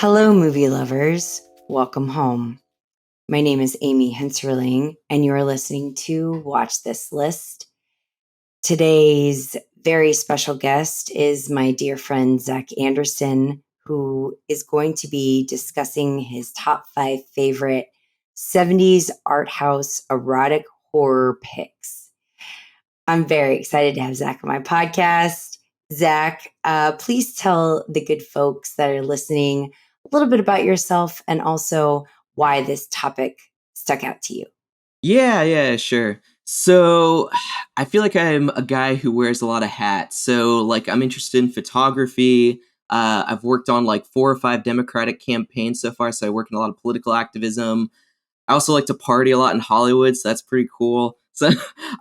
Hello, movie lovers. Welcome home. My name is Amy Henserling, and you're listening to Watch This List. Today's very special guest is my dear friend, Zach Anderson, who is going to be discussing his top 5 favorite 70s art house erotic horror picks. I'm very excited to have Zach on my podcast. Zach, please tell the good folks that are listening a little bit about yourself and also why this topic stuck out to you. Yeah, sure. So, I feel like I'm a guy who wears a lot of hats. So, like, I'm interested in photography. I've worked on like 4 or 5 Democratic campaigns so far. So, I work in a lot of political activism. I also like to party a lot in Hollywood. So, that's pretty cool. So,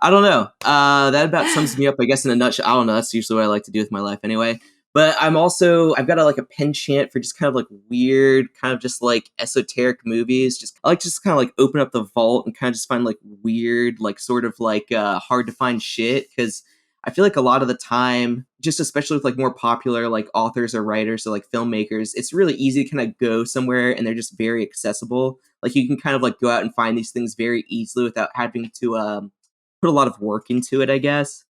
I don't know. That about sums me up, I guess, in a nutshell. I don't know. That's usually what I like to do with my life anyway. But I've got like a penchant for just kind of like weird, kind of just like esoteric movies. I like to just kind of like open up the vault and kind of just find like weird, like sort of like hard to find shit. Cause I feel like a lot of the time, just especially with like more popular like authors or writers or like filmmakers, it's really easy to kind of go somewhere and they're just very accessible. Like you can kind of like go out and find these things very easily without having to put a lot of work into it, I guess.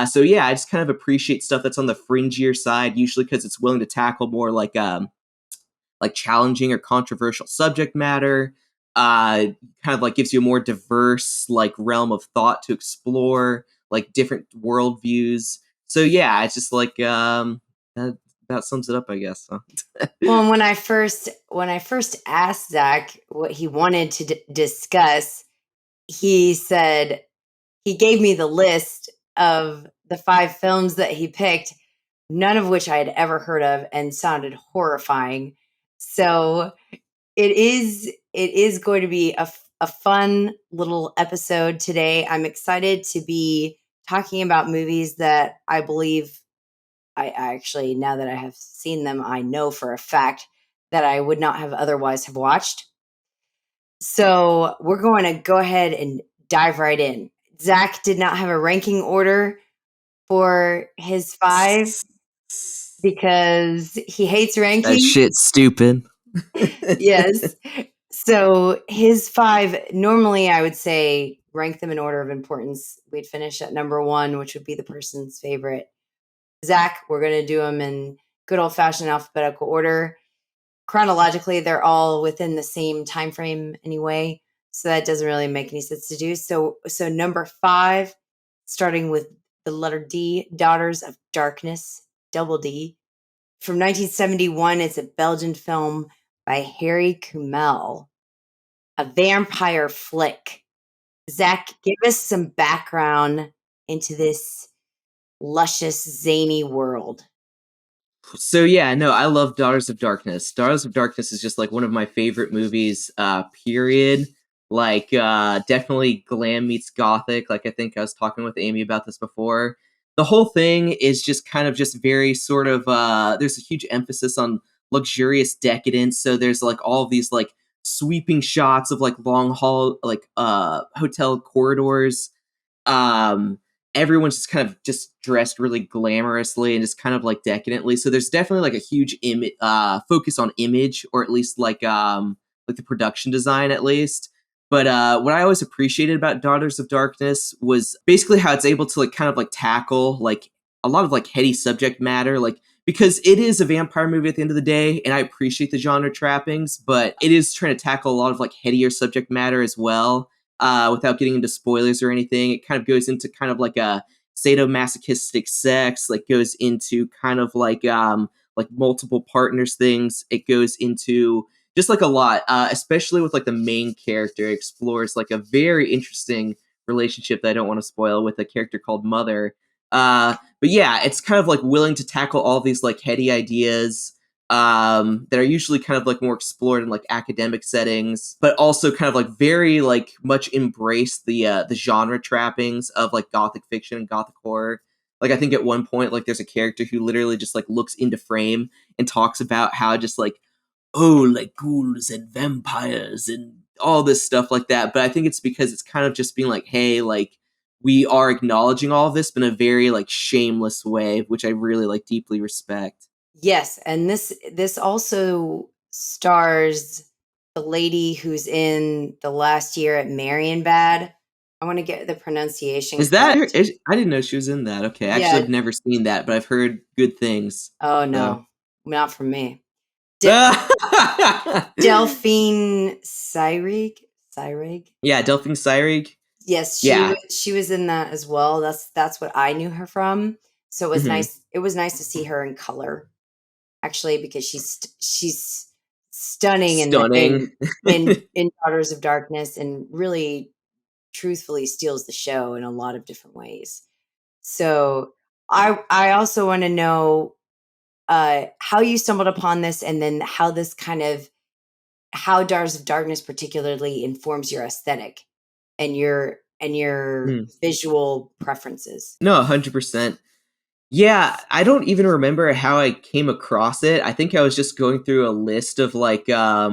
So yeah, I just kind of appreciate stuff that's on the fringier side, usually because it's willing to tackle more like challenging or controversial subject matter. Kind of like gives you a more diverse like realm of thought to explore, like different worldviews. So yeah, it's just like that about sums it up, I guess. So. Well, and when I first asked Zach what he wanted to discuss, he said he gave me the list of the 5 films that he picked, none of which I had ever heard of and sounded horrifying. So it is going to be a fun little episode today. I'm excited to be talking about movies that I believe I actually, now that I have seen them, I know for a fact that I would not have otherwise have watched. So we're going to go ahead and dive right in. Zach did not have a ranking order for his 5 because he hates That ranking. shit's stupid. Yes. So his 5, normally I would say rank them in order of importance. We'd finish at number 1, which would be the person's favorite. Zach, we're going to do them in good old fashioned alphabetical order. Chronologically, they're all within the same time frame anyway, so that doesn't really make any sense to do. So number 5, starting with the letter D, Daughters of Darkness, double D. From 1971, it's a Belgian film by Harry Kumel, a vampire flick. Zach, give us some background into this luscious, zany world. So yeah, no, I love Daughters of Darkness. Daughters of Darkness is just like one of my favorite movies, period. Like definitely glam meets gothic. Like I think I was talking with Amy about this before. The whole thing is just kind of just very sort of there's a huge emphasis on luxurious decadence. So there's like all of these like sweeping shots of like long haul like hotel corridors. Um Everyone's just kind of just dressed really glamorously and just kind of like decadently. So there's definitely like a huge focus on image, or at least like the production design at least. But what I always appreciated about Daughters of Darkness was basically how it's able to like kind of like tackle like a lot of like heady subject matter, like because it is a vampire movie at the end of the day, and I appreciate the genre trappings, but it is trying to tackle a lot of like headier subject matter as well, without getting into spoilers or anything. It kind of goes into kind of like a sadomasochistic sex, like goes into kind of like multiple partners things. It goes into just like a lot, especially with like the main character. It explores like a very interesting relationship that I don't want to spoil with a character called Mother. But yeah, it's kind of like willing to tackle all these like heady ideas that are usually kind of like more explored in like academic settings, but also kind of like very like much embrace the genre trappings of like gothic fiction and gothic horror. Like I think at one point like there's a character who literally just like looks into frame and talks about how just like, oh, like ghouls and vampires and all this stuff like that. But I think it's because it's kind of just being like, hey, like we are acknowledging all of this, but in a very like shameless way, which I really like deeply respect. Yes, and this also stars the lady who's in The Last Year at Marienbad. I want to get the pronunciation Is that? correct. I didn't know she was in that. Okay, actually, Yeah. I've never seen that, but I've heard good things. Oh So. no, not from me. Delphine Seyrig. Seyrig. Yeah, Delphine Seyrig. Yes, Yeah. she was in that as well. That's what I knew her from. So it was Hmm. nice. It was nice to see her in color, actually, because she's stunning Stunning. in Daughters of Darkness, and really, truthfully, steals the show in a lot of different ways. So I also want to know how you stumbled upon this, and then how this kind of how Daughters of Darkness particularly informs your aesthetic and your Mm. visual preferences. No, 100%. Yeah, I don't even remember how I came across it. I think I was just going through a list of like I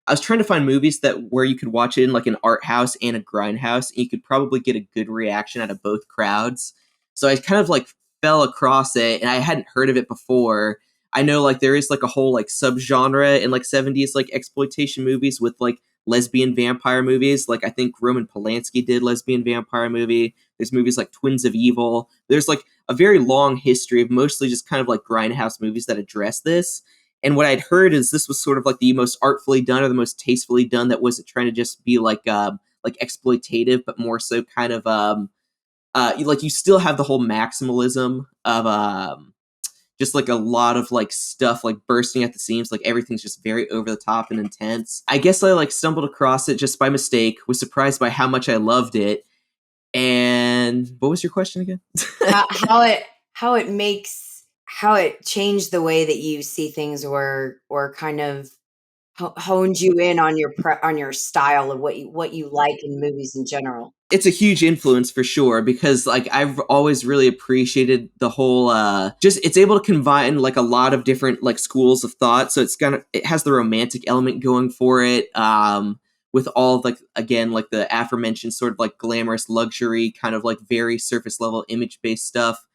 was trying to find movies that where you could watch it in like an art house and a grindhouse, and you could probably get a good reaction out of both crowds. So I kind of like fell across it, and I hadn't heard of it before. I know like there is like a whole like subgenre in like 70s like exploitation movies with like lesbian vampire movies. Like I think Roman Polanski did lesbian vampire movie. There's movies like Twins of Evil. There's like a very long history of mostly just kind of like grindhouse movies that address this. And what I'd heard is this was sort of like the most artfully done or the most tastefully done that wasn't trying to just be like exploitative, but more so kind of like you still have the whole maximalism of just like a lot of like stuff like bursting at the seams, like everything's just very over the top and intense. I guess I like stumbled across it just by mistake, was surprised by how much I loved it. And what was your question again? How it makes how it changed the way that you see things, or kind of honed you in on on your style of what you like in movies in general. It's a huge influence for sure because like I've always really appreciated the whole just it's able to combine like a lot of different like schools of thought. So it has the romantic element going for it. With all of, like again like the aforementioned sort of like glamorous luxury kind of like very surface level image based stuff.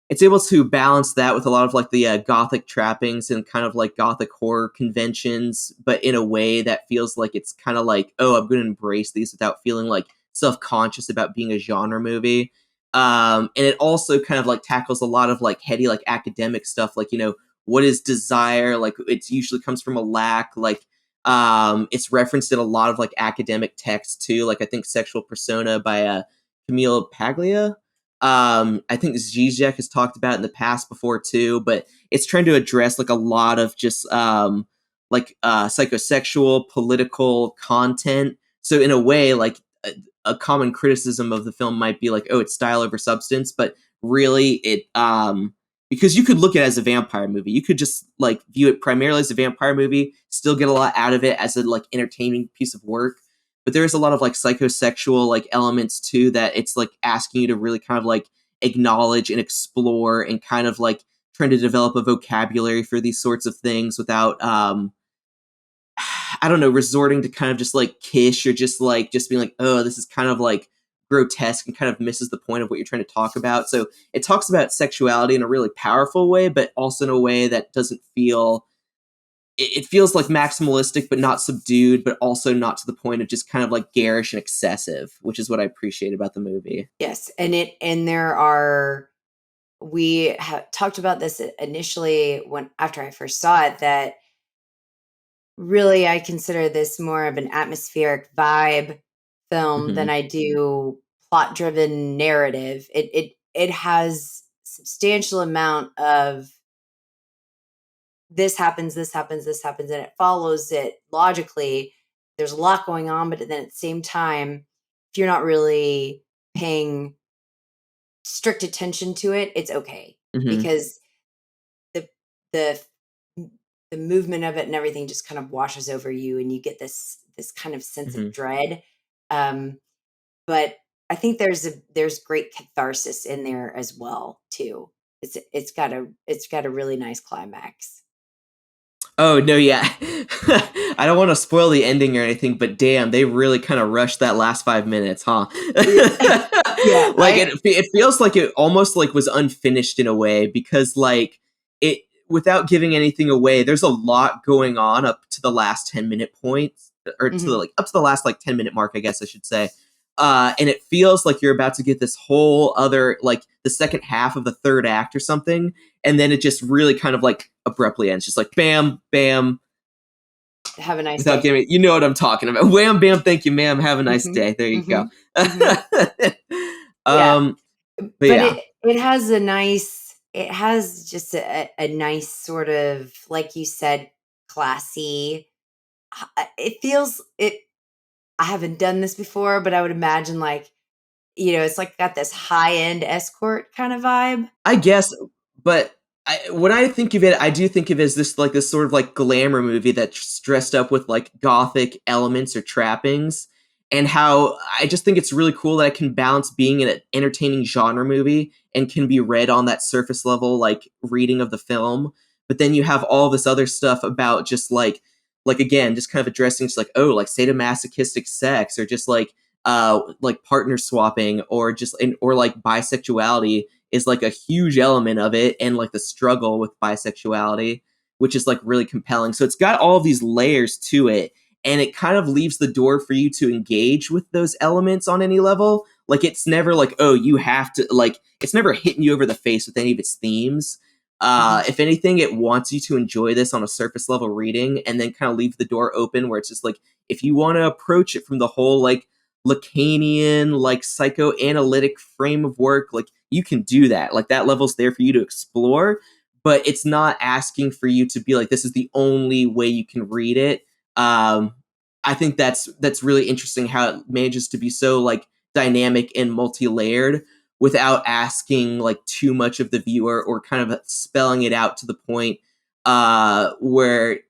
It's able to balance that with a lot of like the gothic trappings and kind of like gothic horror conventions, but in a way that feels like it's kind of like, oh, I'm going to embrace these without feeling like self-conscious about being a genre movie. And it also kind of like tackles a lot of like heady like academic stuff, like, you know, what is desire? Like it's usually comes from a lack. Like it's referenced in a lot of like academic texts too. Like I think Sexual Persona by Camille Paglia. I think Zizek has talked about in the past before too, but it's trying to address like a lot of just psychosexual political content. So in a way, like a common criticism of the film might be like, oh, it's style over substance, but really it because you could look at it as a vampire movie. You could just like view it primarily as a vampire movie, still get a lot out of it as a like entertaining piece of work. But there's a lot of like psychosexual like elements too that it's like asking you to really kind of like acknowledge and explore and kind of like trying to develop a vocabulary for these sorts of things without I don't know, resorting to kind of just like kish or just being like, oh, this is kind of like grotesque and kind of misses the point of what you're trying to talk about. So it talks about sexuality in a really powerful way, but also in a way that doesn't feel it feels like maximalistic but not subdued, but also not to the point of just kind of like garish and excessive, which is what I appreciate about the movie. Yes, and there are we talked about this initially when after I first saw it, that really I consider this more of an atmospheric vibe film than Mm-hmm. I do plot driven narrative. It has substantial amount of this happens, this happens, this happens, and it follows it logically. There's a lot going on, but then at the same time, if you're not really paying strict attention to it, it's okay, Mm-hmm. because the the the movement of it and everything just kind of washes over you, and you get this kind of sense Mm-hmm. of dread. Um, but I think there's great catharsis in there as well too. It's got a really nice climax. Oh no, yeah. I don't want to spoil the ending or anything, but damn, they really kind of rushed that last 5 minutes, huh? Yeah, yeah. Like it feels like it almost like was unfinished in a way because like it without giving anything away, there's a lot going on up to the last 10-minute points, or to the, Mhm. like up to the last like 10-minute mark, I guess I should say. And it feels like you're about to get this whole other, like the second half of the third act or something, and then it just really kind of like abruptly ends, just like bam, bam, Have a nice without day. giving, you know what I'm talking about. Wham, bam, thank you, ma'am. Have a nice Mhm. day. There you go. Mhm. Mhm. Yeah. um, but But yeah, it has a nice, it has just a nice sort of, like you said, classy. It feels it. I haven't done this before, but I would imagine like, it's like got this high end escort kind of vibe. I guess, but when I think of it, I do think of it as this sort of like glamour movie that's dressed up with like gothic elements or trappings, and how I just think it's really cool that it can balance being an entertaining genre movie and can be read on that surface level like reading of the film, but then you have all this other stuff about just like again just kind of addressing just like, oh, like sadomasochistic sex, or just like partner swapping, or just or like bisexuality is like a huge element of it, and like the struggle with bisexuality, which is like really compelling. So it's got all of these layers to it, and it kind of leaves the door for you to engage with those elements on any level. Like it's never like, oh, you have to, like it's never hitting you over the face with any of its themes. Mhm. If anything, it wants you to enjoy this on a surface level reading, and then kind of leave the door open where it's just like, if you want to approach it from the whole like Lacanian, like psychoanalytic frame of work, like you can do that. Like that level's there for you to explore, but it's not asking for you to be like, this is the only way you can read it. I think that's really interesting how it manages to be so like dynamic and multi-layered without asking like too much of the viewer, or kind of spelling it out to the point where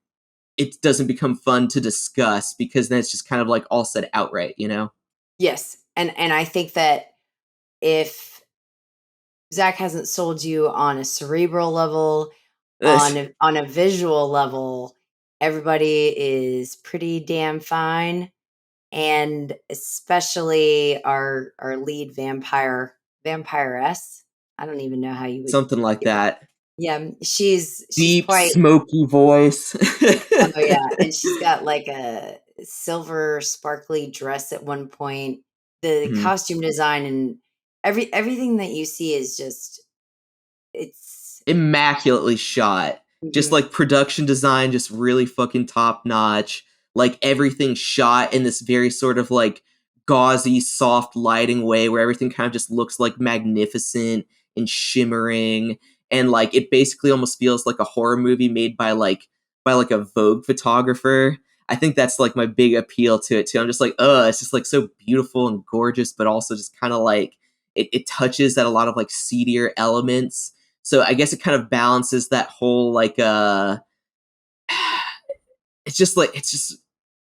it doesn't become fun to discuss, because then it's just kind of like all said outright, you know? Yes, and I think that if Zach hasn't sold you on a cerebral level, on a visual level, everybody is pretty damn fine, and especially our lead vampiress. I don't even know how you would. Something like that. Yeah, she's Deep, quite. smoky voice. Oh yeah, and she's got like a silver sparkly dress at one point. The Mhm. costume design and everything that you see is just it's Immaculately shot. Just mhm. like production design, just really fucking top notch. Like everything shot in this very sort of like gauzy, soft lighting way where everything kind of just looks like magnificent and shimmering. And like it basically almost feels like a horror movie made by like a Vogue photographer. I think that's like my big appeal to it too. I'm just like, it's just like so beautiful and gorgeous, but also just kind of like it touches at a lot of like seedier elements, so I guess it kind of balances that whole like it's just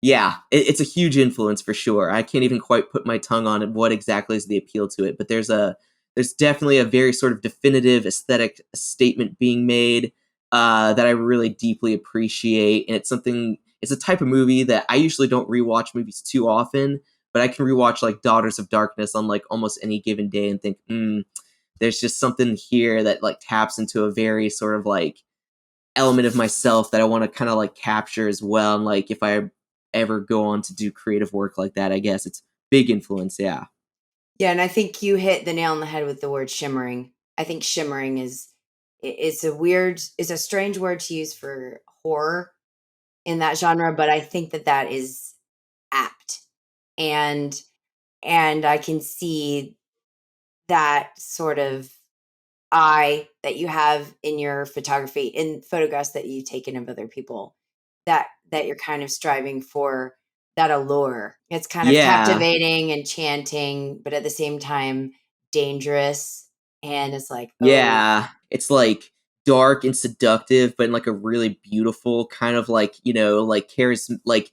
yeah, it's a huge influence for sure. I can't even quite put my tongue on what exactly is the appeal to it, but there's definitely a very sort of definitive aesthetic statement being made that I really deeply appreciate, and it's a type of movie that I usually don't rewatch movies too often, but I can rewatch like Daughters of Darkness on like almost any given day and think, there's just something here that like taps into a very sort of like element of myself that I want to kind of like capture as well. And like if I ever go on to do creative work like that, I guess it's big influence. Yeah. Yeah, and I think you hit the nail on the head with the word shimmering. I think shimmering is it's a strange word to use for horror in that genre, but I think that that is apt. And I can see that sort of eye that you have in your photography, in photographs that you've taken of other people, that you're kind of striving for that allure. It's kind of Yeah. captivating, enchanting, but at the same time dangerous. And it's like, oh, Yeah. It's like dark and seductive, but in like a really beautiful kind of like, like cares like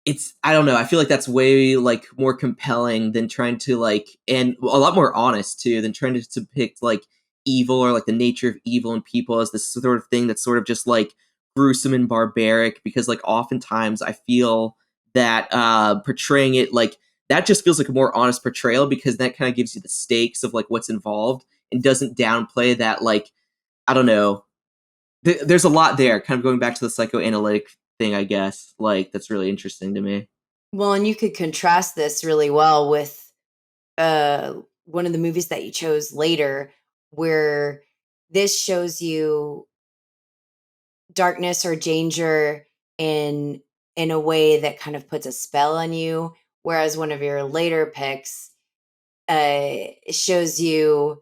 it's, I don't know, I feel like that's way like more compelling than trying to like, and a lot more honest too, than trying to depict like evil, or like the nature of evil in people as this sort of thing that's sort of just like gruesome and barbaric, because like oftentimes I feel that portraying it like that just feels like a more honest portrayal, because that kind of gives you the stakes of like what's involved and doesn't downplay that, like, I don't know, there's a lot there, kind of going back to the psychoanalytic thing, I guess. Like, that's really interesting to me. Well, and you could contrast this really well with one of the movies that you chose later, where this shows you darkness or danger in a way that kind of puts a spell on you, whereas one of your later picks shows you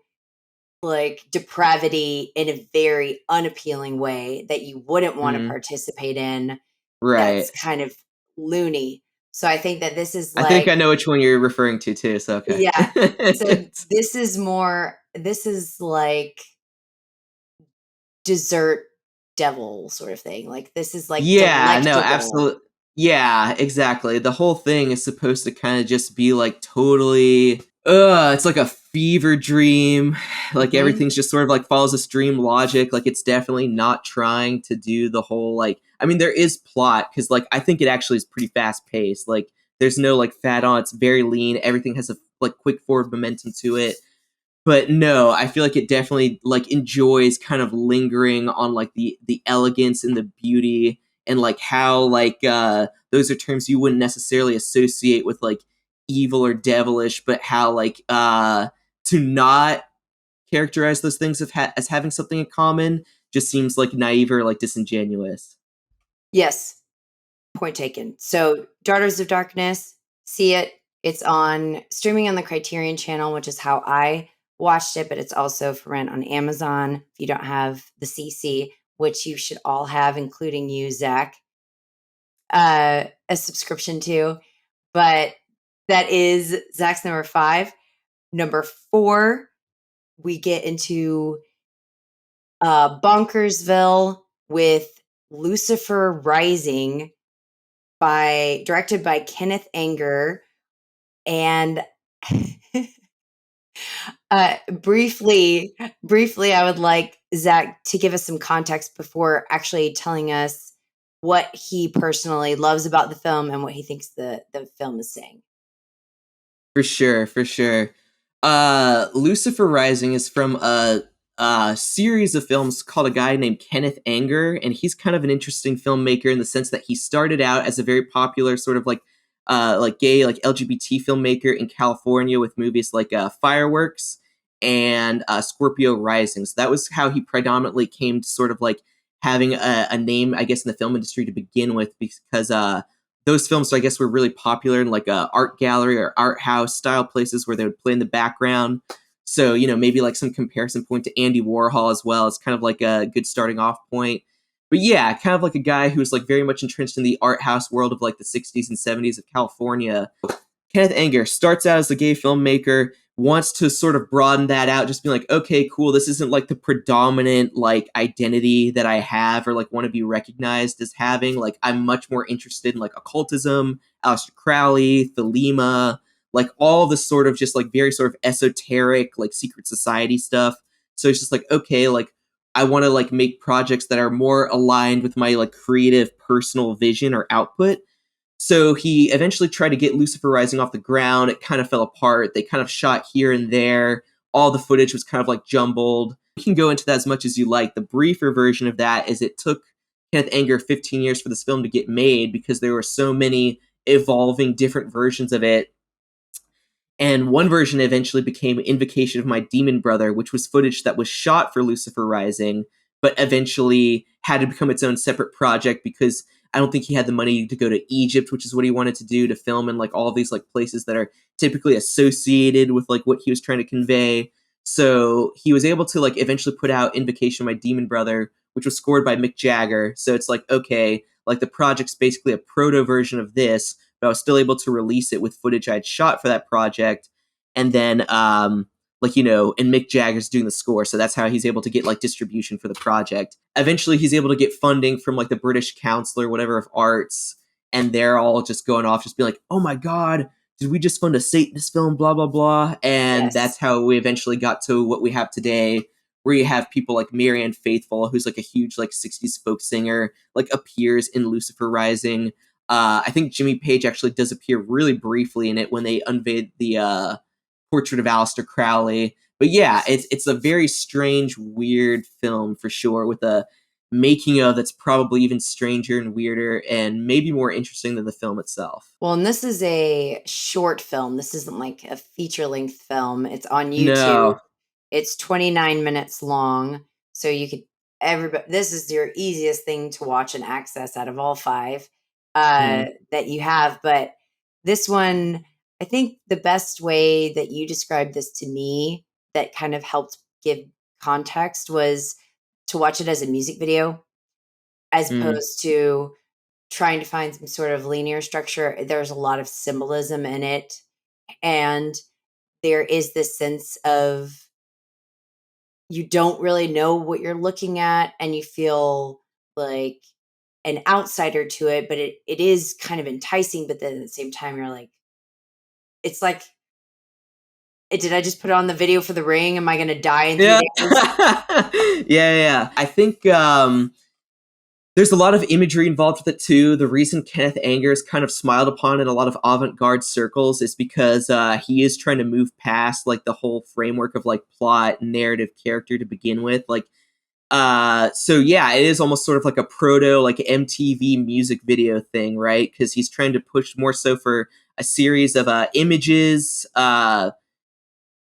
like depravity in a very unappealing way that you wouldn't want to Mm, participate in. right. That's kind of loony. So I think that this is I think like, I know which one you're referring to too. So okay. yeah. So this is like dessert devil sort of thing. Like this is like Yeah, no, delectable. absolutely. Yeah, exactly. The whole thing is supposed to kind of just be like totally it's like a fever dream. Like Hmm. everything's just sort of like follows a stream logic. Like it's definitely not trying to do the whole like I mean there is plot cuz like I think it actually is pretty fast paced. Like there's no like fat on, it's very lean. Everything has a like quick forward momentum to it. But no, I feel like it definitely like enjoys kind of lingering on like the elegance and the beauty and like how like those are terms you wouldn't necessarily associate with like evil or devilish, but how like to not characterize those things as having something in common just seems like naive or like disingenuous. Yes, point taken. So Daughters of Darkness, see it. It's on streaming on the Criterion channel, which is how I watched it, but it's also for rent on Amazon if you don't have the CC, which you should all have, including you, Zach, a subscription to. But that is Zach's number 5. Number 4, we get into Bonkersville with Lucifer Rising, by directed by Kenneth Anger. And briefly, I would like Zach to give us some context before actually telling us what he personally loves about the film and what he thinks the film is saying. For sure, for sure. Lucifer Rising is from a series of films called a guy named Kenneth Anger, and he's kind of an interesting filmmaker in the sense that he started out as a very popular sort of like gay like LGBT filmmaker in California with movies like Fireworks and Scorpio Rising. So that was how he predominantly came to sort of like having a name, I guess, in the film industry to begin with, because those films, so I guess, were really popular in like a art gallery or art house style places where they would play in the background. So, you know, maybe like some comparison point to Andy Warhol as well. It's kind of like a good starting off point. But yeah, kind of like a guy who's like very much entrenched in the art house world of like the 60s and 70s of California. Kenneth Anger starts out as a gay filmmaker, wants to sort of broaden that out, just being like, okay, cool, this isn't like the predominant like identity that I have or like want to be recognized as having. Like I'm much more interested in like occultism, Aleister Crowley, Thelema, like all this sort of just like very sort of esoteric, like secret society stuff. So it's just like, okay, like I want to like make projects that are more aligned with my like creative personal vision or output. So he eventually tried to get Lucifer Rising off the ground. It kind of fell apart. They kind of shot here and there. All the footage was kind of like jumbled. You can go into that as much as you like. The briefer version of that is it took Kenneth Anger 15 years for this film to get made because there were so many evolving different versions of it. And one version eventually became Invocation of My Demon Brother, which was footage that was shot for Lucifer Rising, but eventually had to become its own separate project because I don't think he had the money to go to Egypt, which is what he wanted to do, to film in like all these like places that are typically associated with like what he was trying to convey. So he was able to like eventually put out Invocation of My Demon Brother, which was scored by Mick Jagger. So it's like, okay, like the project's basically a proto version of this, but I was still able to release it with footage I'd shot for that project. And then, like, you know, and Mick Jagger's doing the score. So that's how he's able to get like distribution for the project. Eventually, he's able to get funding from like the British Council or whatever of Arts. And they're all just going off, just being like, oh my God, did we just fund a Satanist film? Blah, blah, blah. And that's Yes. how we eventually got to what we have today, where you have people like Marianne Faithfull, who's like a huge like 60s folk singer, like appears in Lucifer Rising. I think Jimmy Page actually does appear really briefly in it when they unveiled the portrait of Aleister Crowley. But yeah, it's a very strange, weird film for sure, with a making of that's probably even stranger and weirder and maybe more interesting than the film itself. Well, and this is a short film. This isn't like a feature length film. It's on YouTube. No. It's 29 minutes long. So you could, everybody, this is your easiest thing to watch and access out of all five Hmm. that you have. But this one, I think the best way that you described this to me that kind of helped give context was to watch it as a music video as Hmm. opposed to trying to find some sort of linear structure. There's a lot of symbolism in it. And there is this sense of you don't really know what you're looking at and you feel like an outsider to it, but it is kind of enticing. But then at the same time, you're like, it's like, did I just put on the video for the ring? Am I going to die in 3 Yeah. days? Yeah. I think there's a lot of imagery involved with it too. The reason Kenneth Anger is kind of smiled upon in a lot of avant-garde circles is because he is trying to move past like the whole framework of like plot, narrative, character to begin with. Like, so yeah, it is almost sort of like a proto like MTV music video thing, right? Because he's trying to push more so for a series of images,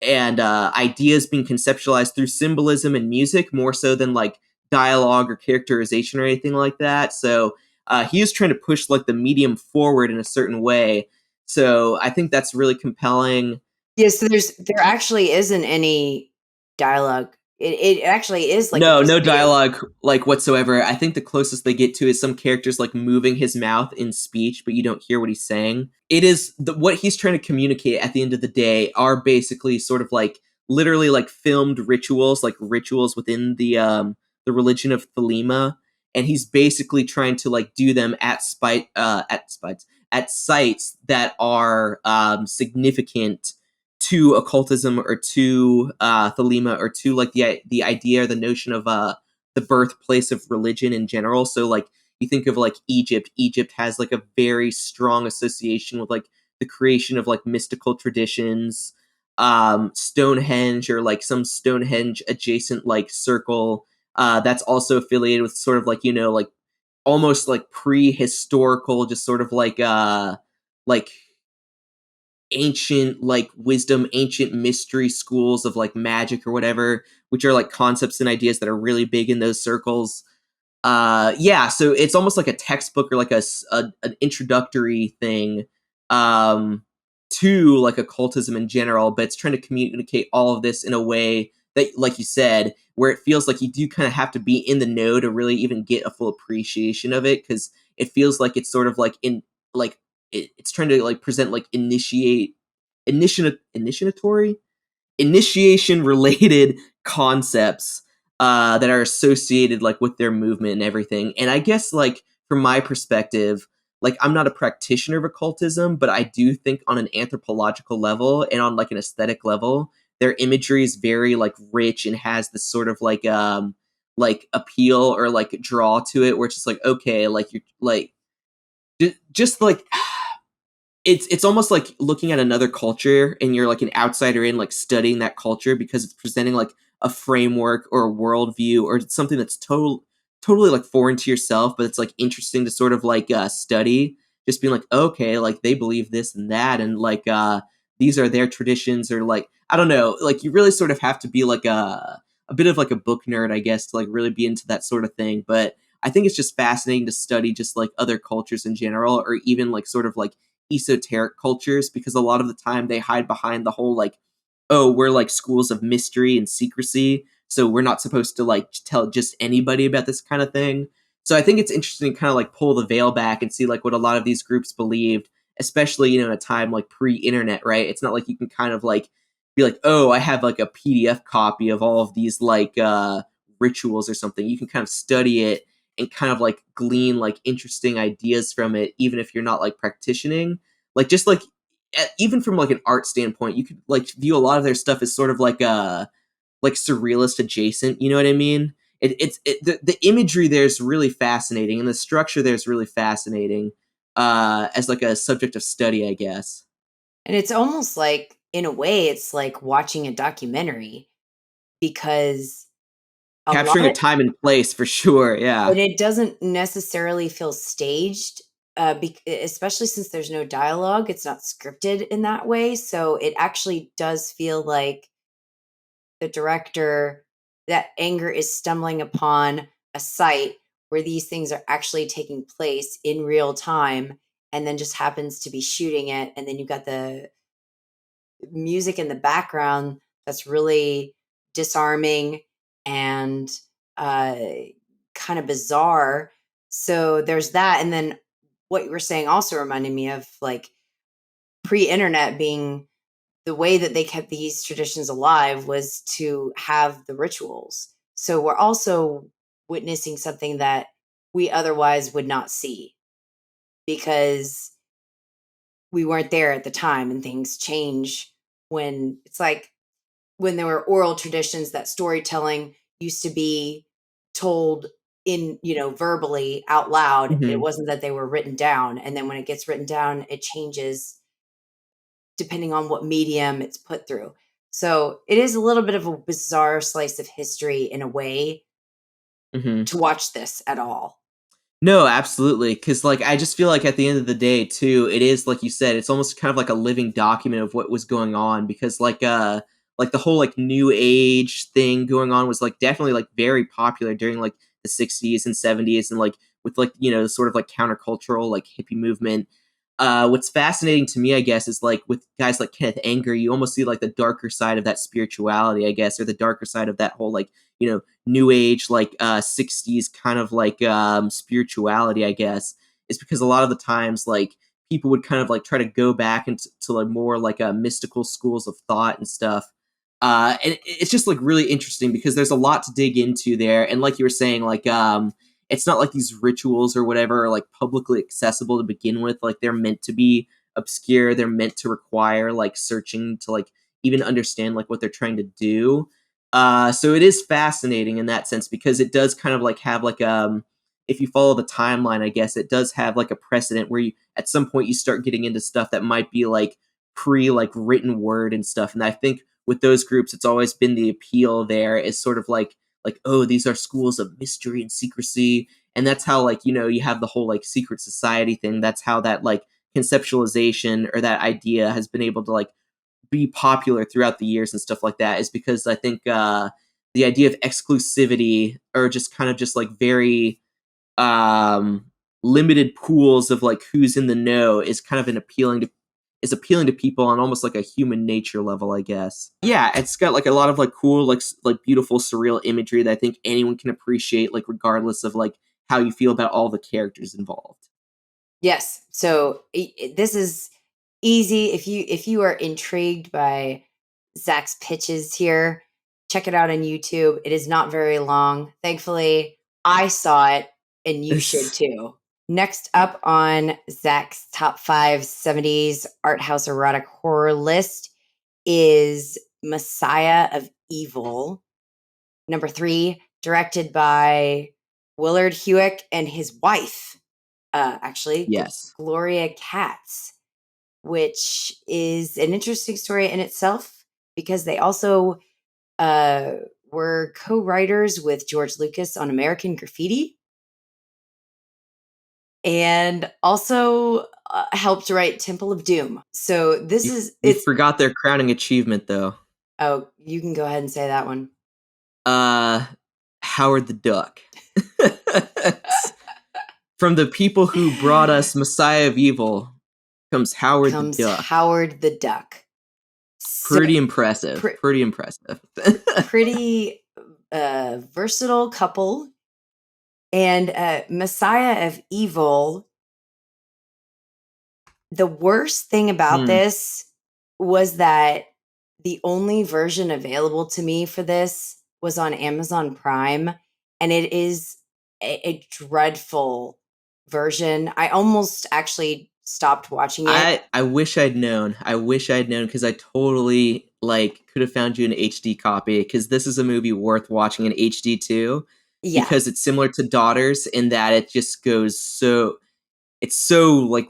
and ideas being conceptualized through symbolism and music more so than like dialogue or characterization or anything like that. So he is trying to push like the medium forward in a certain way. So I think that's really compelling. Yeah, so there actually isn't any dialogue. It actually is like a No, music no video. dialogue like whatsoever. I think the closest they get to is some characters like moving his mouth in speech, but you don't hear what he's saying. It is what he's trying to communicate at the end of the day are basically sort of like literally like filmed rituals, like rituals within the religion of Thelema, and he's basically trying to like do them at sites that are significant to occultism or to Thelema or to like the idea or the notion of the birthplace of religion in general. So like you think of like Egypt. Egypt has like a very strong association with like the creation of like mystical traditions. Stonehenge or like some Stonehenge adjacent like circle that's also affiliated with sort of like like almost like prehistorical, just sort of like ancient like wisdom, ancient mystery schools of like magic or whatever, which are like concepts and ideas that are really big in those circles. Yeah, so it's almost like a textbook or like an introductory thing um to like occultism in general, but it's trying to communicate all of this in a way that, like you said, where it feels like you do kind of have to be in the know to really even get a full appreciation of it, because it feels like it's sort of like in like it's trying to like present like initiatory initiation related concepts that are associated like with their movement and everything. And I guess like from my perspective, like I'm not a practitioner of occultism, but I do think on an anthropological level and on like an aesthetic level, their imagery is very like rich and has this sort of like appeal or like draw to it where it's just like okay, like you're like just like it's almost like looking at another culture and you're like an outsider in like studying that culture because it's presenting like a framework or a worldview or something that's totally like foreign to yourself, but it's like interesting to sort of like study, just being like okay, like they believe this and that and like these are their traditions, or like I don't know, like you really sort of have to be like a bit of like a book nerd, I guess, to like really be into that sort of thing. But I think it's just fascinating to study just like other cultures in general, or even like sort of like esoteric cultures, because a lot of the time they hide behind the whole like, oh, we're like schools of mystery and secrecy, so we're not supposed to like tell just anybody about this kind of thing. So I think it's interesting to kind of like pull the veil back and see like what a lot of these groups believed, especially in a time like pre-internet, right? It's not like you can kind of like be like, oh, I have like a PDF copy of all of these like rituals or something. You can kind of study it and kind of like glean like interesting ideas from it, even if you're not like practicing. Like just like even from like an art standpoint, you could like view a lot of their stuff as sort of like surrealist adjacent. You know what I mean? The imagery there is really fascinating, and the structure there is really fascinating as like a subject of study, I guess. And it's almost like, in a way, it's like watching a documentary because a lot Capturing a of, time and place for sure, yeah. and it doesn't necessarily feel staged, especially since there's no dialogue. It's not scripted in that way. So it actually does feel like the director, that anger is stumbling upon a site where these things are actually taking place in real time and then just happens to be shooting it. And then you've got the music in the background that's really disarming and uh, kind of bizarre. So there's that. And then what you were saying also reminded me of like pre-internet being the way that they kept these traditions alive was to have the rituals. So we're also witnessing something that we otherwise would not see because we weren't there at the time, and things change when it's like when there were oral traditions, that storytelling used to be told in, verbally out loud. It Mhm. wasn't that they were written down. And then when it gets written down, it changes depending on what medium it's put through. So it is a little bit of a bizarre slice of history in a way Mhm. to watch this at all. No, absolutely. Because like I just feel like at the end of the day, too, it is like you said, it's almost kind of like a living document of what was going on. Because like the whole like new age thing going on was like definitely like very popular during like the '60s and '70s, and like with like sort of like countercultural like hippie movement. What's fascinating to me, I guess, is like with guys like Kenneth Anger, you almost see like the darker side of that spirituality, I guess, or the darker side of that whole like new age like 60s kind of like spirituality, I guess, is because a lot of the times like people would kind of like try to go back into to like more like mystical schools of thought and stuff. And it's just like really interesting because there's a lot to dig into there, and like you were saying, like it's not like these rituals or whatever are like publicly accessible to begin with. Like they're meant to be obscure, they're meant to require like searching to like even understand like what they're trying to do. So it is fascinating in that sense because it does kind of like have like if you follow the timeline, I guess it does have like a precedent where you at some point you start getting into stuff that might be like pre like written word and stuff. And I think with those groups, it's always been the appeal there is sort of like oh, these are schools of mystery and secrecy, and that's how like you have the whole like secret society thing. That's how that like conceptualization or that idea has been able to like be popular throughout the years and stuff like that, is because I think the idea of exclusivity or just kind of just like very um, limited pools of like who's in the know is kind of an appealing to people on almost like a human nature level, I guess. Yeah, it's got like a lot of like cool like beautiful surreal imagery that I think anyone can appreciate, like regardless of like how you feel about all the characters involved. Yes. So this is easy. If you are intrigued by Zach's pitches here, check it out on YouTube. It is not very long. Thankfully, I saw it and you should too. Next up on Zach's top 5 70s art house erotic horror list is Messiah of Evil. Number 3, directed by Willard Hewick and his wife, actually, Yes. Gloria Katz, which is an interesting story in itself because they also uh, were co-writers with George Lucas on American Graffiti and also helped write Temple of Doom. So this You is you it's forgot their crowning achievement though. oh, you can go ahead and say that one. Uh Howard the Duck. From the people who brought us Messiah of Evil comes Howard the Comes Duck. Howard the Duck. So Pretty impressive. pr- Pretty impressive. pretty versatile couple. And Messiah of Evil, the worst thing about Hmm. this was that the only version available to me for this was on Amazon Prime, and it is a dreadful version. I almost actually stopped watching it. I wish I'd known. I wish I'd known because I totally like could have found you an HD copy because this is a movie worth watching in HD too, Yeah, because it's similar to Daughters in that it just goes so it's so like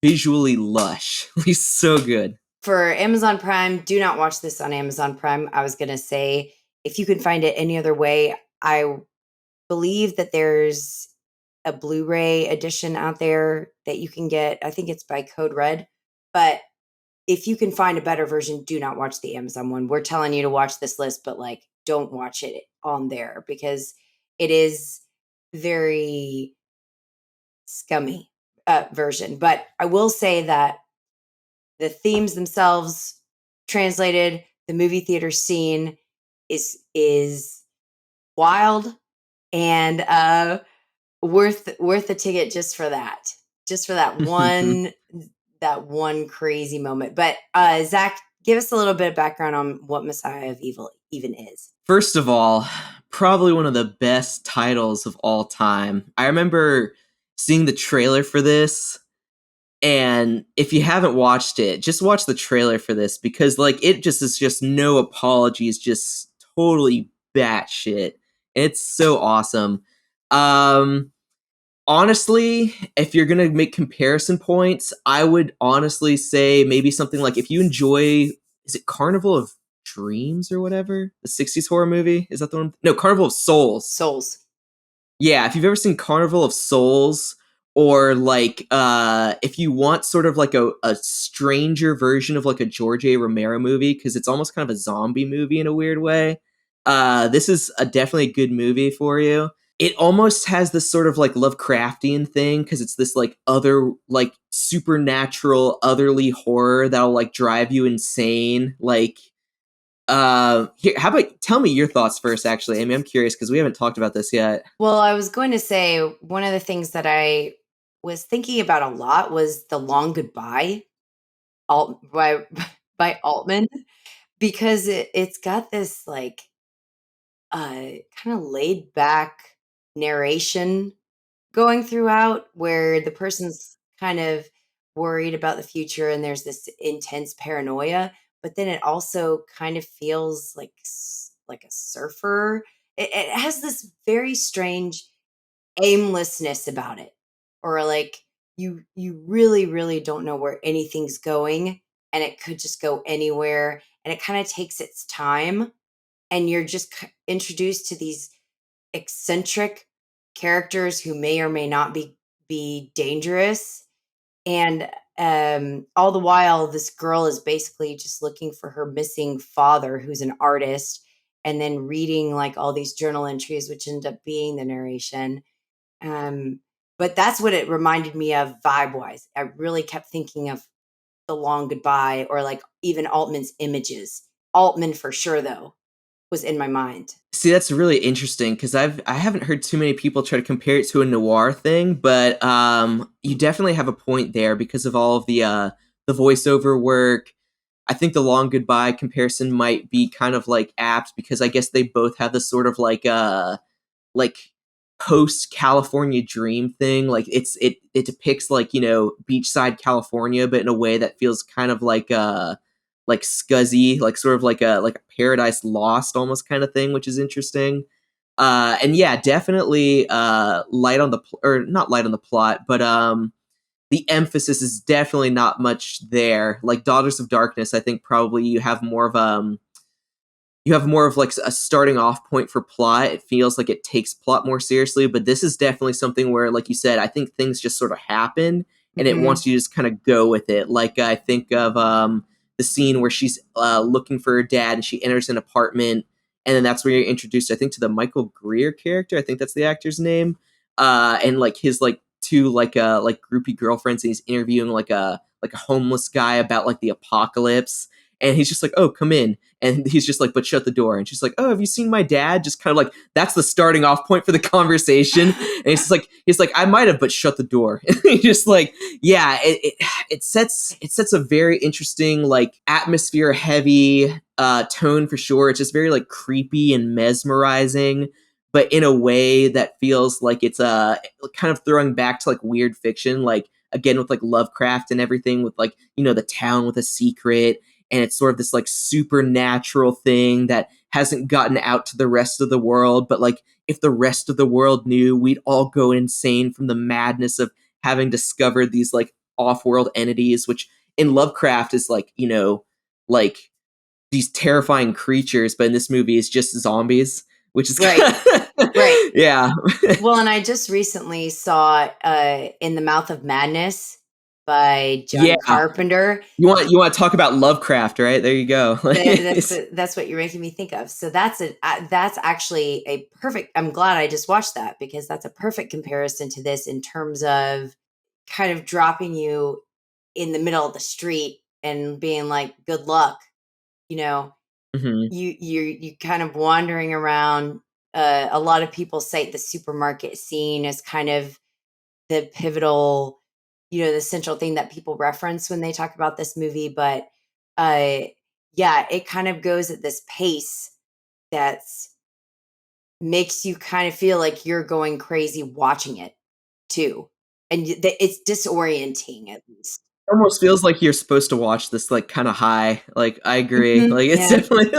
visually lush. It's so good. for Amazon Prime, do not watch this on Amazon Prime. I was going to say if you can find it any other way, I believe that there's a Blu-ray edition out there that you can get. I think it's by Code Red, but if you can find a better version, do not watch the Amazon one. We're telling you to watch this list, but like don't watch it on there because it is very scummy version. But I will say that the themes themselves translated, the movie theater scene is wild and worth the ticket just for that. Just for that one crazy moment. But Zach, give us a little bit of background on what Messiah of Evil even is. First of all, probably one of the best titles of all time. I remember seeing the trailer for this, and if you haven't watched it, just watch the trailer for this because like it just is just no apologies, just totally batshit. It's so awesome. Um Honestly, if you're gonna make comparison points, I would honestly say maybe something like if you enjoy, is it Carnival of Dreams or whatever, the '60s horror movie? Is that the one? No, Carnival of Souls. Souls. Yeah, if you've ever seen Carnival of Souls, or like if you want sort of like a stranger version of like a George A. Romero movie, because it's almost kind of a zombie movie in a weird way. This is definitely a good movie for you. It almost has this sort of like Lovecraftian thing because it's this like other like supernatural otherly horror that'll like drive you insane. Like here, how about tell me your thoughts first actually. I mean, I'm curious because we haven't talked about this yet. Well, I was going to say one of the things that I was thinking about a lot was The Long Goodbye by by Altman because it's got this like kind of laid back narration going throughout where the person's kind of worried about the future and there's this intense paranoia, but then it also kind of feels like like a surfer. It has this very strange aimlessness about it, or like you really don't know where anything's going, and it could just go anywhere, and it kind of takes its time, and you're just introduced to these eccentric characters who may or may not be dangerous, and all the while this girl is basically just looking for her missing father who's an artist, and then reading like all these journal entries which end up being the narration. um but that's what it reminded me of vibe wise. I really kept thinking of The Long Goodbye, or like even Altman's Images. Altman for sure though was in my mind. See, that's really interesting because I haven't heard too many people try to compare it to a noir thing, but you definitely have a point there because of all of the voiceover work. I think the Long Goodbye comparison might be kind of like apt because I guess they both have this sort of like post California dream thing. Like it depicts like, you know, beachside California, but in a way that feels kind of like scuzzy, like sort of like a Paradise Lost almost kind of thing, which is interesting. And yeah, definitely light on the or not light on the plot, but the emphasis is definitely not much there. Like Daughters of Darkness, I think probably you have more of like a starting off point for plot. It feels like it takes plot more seriously, but this is definitely something where, like you said, I think things just sort of happen and it Mhm. wants you to just kind of go with it. Like I think of the scene where she's looking for her dad and she enters an apartment, and then that's where you're introduced, I think, to the Michael Greer character. I think that's the actor's name. And like his like two like groupie girlfriends, and he's interviewing like a homeless guy about like the apocalypse, and he's just like, "Oh, come in." And he's just like, "But shut the door." And she's like, "Oh, have you seen my dad?" Just kind of like that's the starting off point for the conversation. And he's like, "I might have, but shut the door." And he's just like, yeah, it sets a very interesting like atmosphere heavy tone for sure. It's just very like creepy and mesmerizing, but in a way that feels like it's kind of throwing back to like weird fiction, like again with like Lovecraft and everything, with like, you know, the town with a secret, and it's sort of this like supernatural thing that hasn't gotten out to the rest of the world, but like if the rest of the world knew, we'd all go insane from the madness of having discovered these like off-world entities, which in Lovecraft is like, you know, like these terrifying creatures, but in this movie it's just zombies. which is Right. Right. yeah. Well, and I just recently saw In the Mouth of Madness by John Yeah. Carpenter. You want to talk about Lovecraft, right? There you go. That's what you're making me think of. So that's actually a perfect. I'm glad I just watched that because that's a perfect comparison to this in terms of kind of dropping you in the middle of the street and being like, "Good luck," you know. Mhm. You kind of wandering around. A lot of people cite the supermarket scene as kind of the pivotal, the central thing that people reference when they talk about this movie. But uh, yeah, it kind of goes at this pace that's makes you kind of feel like you're going crazy watching it too, and it's disorienting at least. Almost feels like you're supposed to watch this like kind of high. Like I agree. Mhm, Like it's yeah. definitely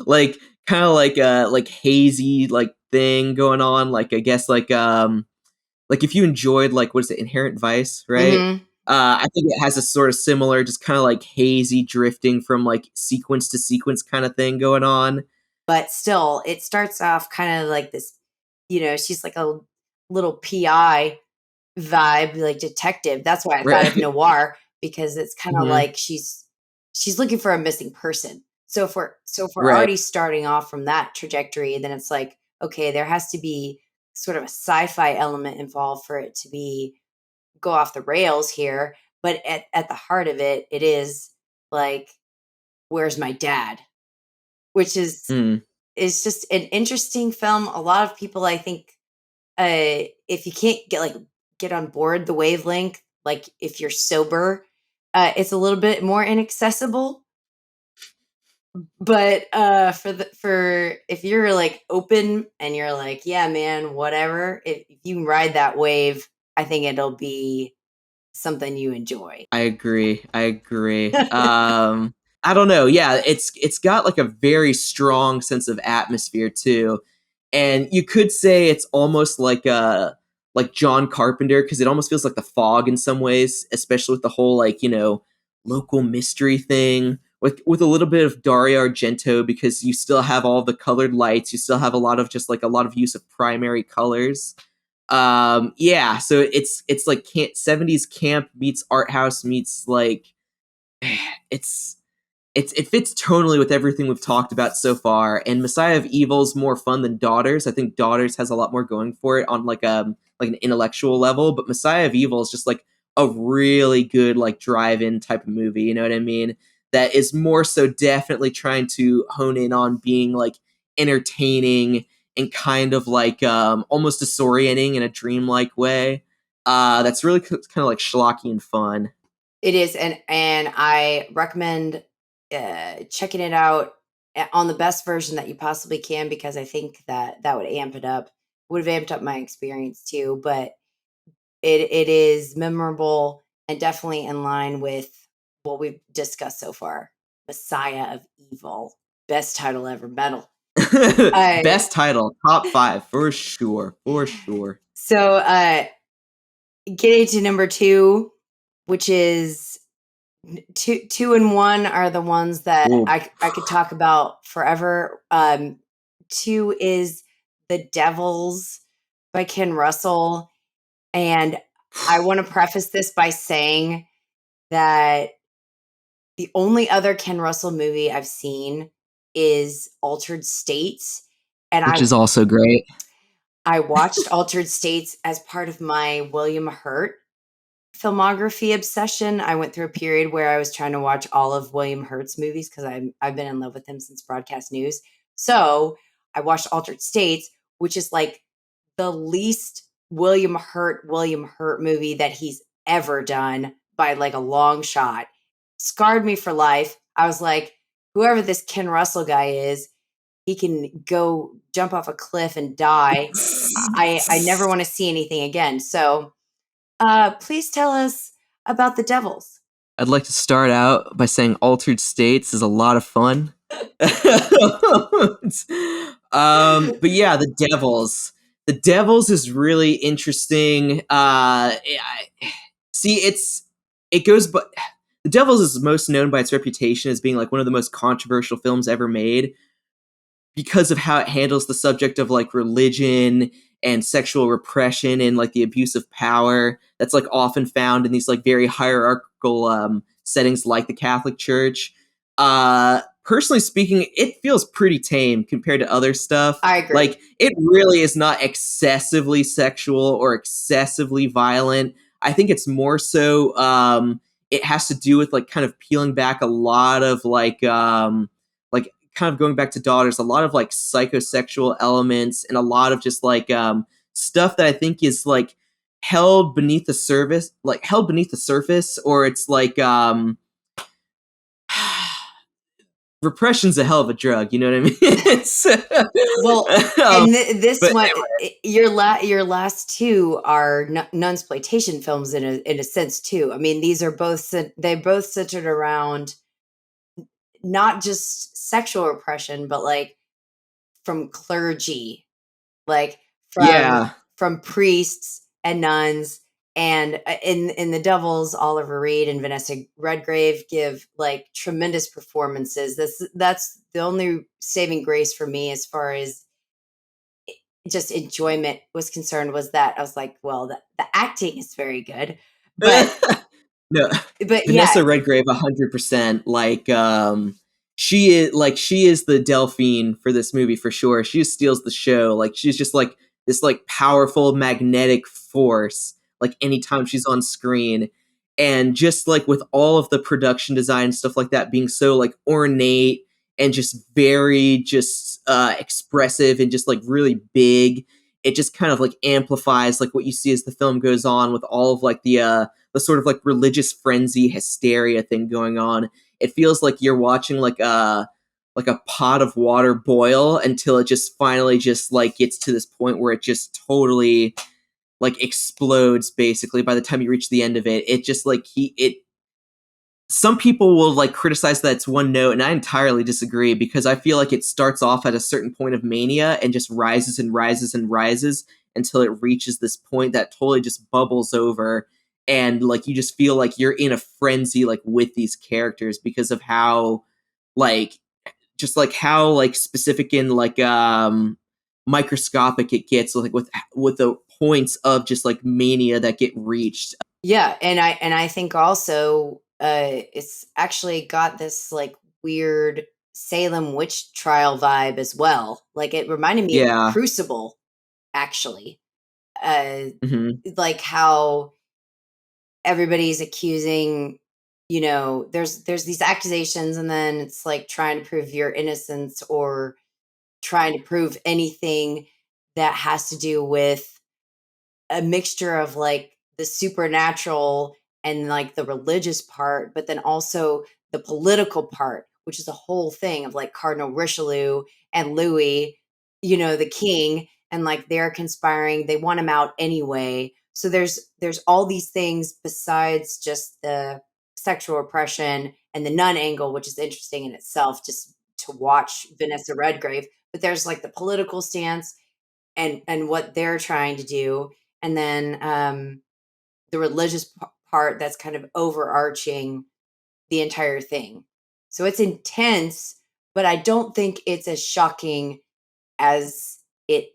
like kind of like a like hazy like thing going on. Like I guess like if you enjoyed like what is it, Inherent Vice, right? Hmm. I think it has a sort of similar, just kind of like hazy drifting from like sequence to sequence kind of thing going on. But still, it starts off kind of like this. She's like a little PI vibe, like detective. That's why I thought of Right. noir because it's kind of Hmm. like she's looking for a missing person. So if we're Right. already starting off from that trajectory, then it's like, okay, there has to be sort of a sci-fi element involved for it to be go off the rails here. But at the heart of it, it is like, where's my dad? Which Mm. is just an interesting film. A lot of people, I think, if you can't get on board the wavelength, like if you're sober, it's a little bit more inaccessible. But for if you're like open and you're like, yeah, man, whatever, if you can ride that wave, I think it'll be something you enjoy. I agree. I agree. I don't know. Yeah, it's got like a very strong sense of atmosphere too. And you could say it's almost like John Carpenter because it almost feels like The Fog in some ways, especially with the whole like, local mystery thing with a little bit of Dario Argento because you still have all the colored lights, you still have a lot of just like a lot of use of primary colors. Yeah, so it's like 70s camp meets art house meets like it's it fits tonally with everything we've talked about so far. And Messiah of Evil's more fun than Daughters. I think Daughters has a lot more going for it on like an intellectual level, but Messiah of Evil is just like a really good like drive-in type of movie, you know what I mean? That is more so definitely trying to hone in on being like entertaining and kind of like almost disorienting in a dreamlike way. That's really kind of like schlocky and fun. It is, and I recommend checking it out on the best version that you possibly can because I think that would amp it up. Would have amped up my experience too, but it is memorable and definitely in line with what we've discussed so far. Messiah of Evil, best title ever. Metal. I Best title, top five for sure, for sure. so getting to number two, which is two and one are the ones that Ooh. I could talk about forever. Two is The Devils by Ken Russell. And I want to preface this by saying that the only other Ken Russell movie I've seen is Altered States. And Which is also great. I watched Altered States as part of my William Hurt filmography obsession. I went through a period where I was trying to watch all of William Hurt's movies because I've been in love with him since Broadcast News. So I watched Altered States, which is like the least William Hurt movie that he's ever done by like a long shot. Scarred me for life. I was like, whoever this Ken Russell guy is, he can go jump off a cliff and die. I never want to see anything again. So please tell us about the devils. I'd like to start out by saying Altered States is a lot of fun. But yeah, the Devils. The Devils is really interesting. See, it goes, but the Devils is most known by its reputation as being like one of the most controversial films ever made. because of how it handles the subject of like religion and sexual repression and like the abuse of power that's like often found in these like very hierarchical settings like the Catholic Church. Personally speaking, it feels pretty tame compared to other stuff. I agree. Like, it really is not excessively sexual or excessively violent. I think it's more so it has to do with like kind of peeling back a lot of like kind of going back to Daughters, a lot of like psychosexual elements and a lot of just like stuff that I think is like held beneath the surface, or it's like repression's a hell of a drug, you know what I mean? Well, um, and this but one, your last two are nunsploitation films in a sense too. I mean, these are they both centered around not just sexual repression, but like from clergy, like yeah. from priests and nuns. And in The Devils, Oliver Reed and Vanessa Redgrave give like tremendous performances. That's the only saving grace for me as far as just enjoyment was concerned, was that I was like, well, the acting is very good, but No, yeah, Vanessa Redgrave, 100%. She is the Delphine for this movie for sure. She just steals the show. Like, she's just like this like powerful magnetic force. Like, anytime she's on screen, and just like with all of the production design and stuff like that being so like ornate and just very just expressive and just like really big, it just kind of like amplifies like what you see as the film goes on with all of like the sort of like religious frenzy hysteria thing going on. It feels like you're watching like a pot of water boil until it just finally just like gets to this point where it just totally like explodes basically by the time you reach the end of it. It just like it some people will like criticize that it's one note, and I entirely disagree, because I feel like it starts off at a certain point of mania and just rises and rises and rises until it reaches this point that totally just bubbles over, and like you just feel like you're in a frenzy like with these characters because of how like just like how like specific and like microscopic it gets, like with the points of just like mania that get reached. yeah, and I think also it's actually got this like weird Salem witch trial vibe as well. Like it reminded me of Yeah. Crucible, actually. Uh, Hmm. like how everybody's accusing, there's these accusations, and then it's like trying to prove your innocence or trying to prove anything that has to do with a mixture of like the supernatural and like the religious part, but then also the political part, which is a whole thing of like Cardinal Richelieu and Louis, the king, and like they're conspiring. They want him out anyway. So there's all these things besides just the sexual repression and the nun angle, which is interesting in itself, just to watch Vanessa Redgrave. But there's like the political stance and what they're trying to do, and then the religious part that's kind of overarching the entire thing. So it's intense, but I don't think it's as shocking as it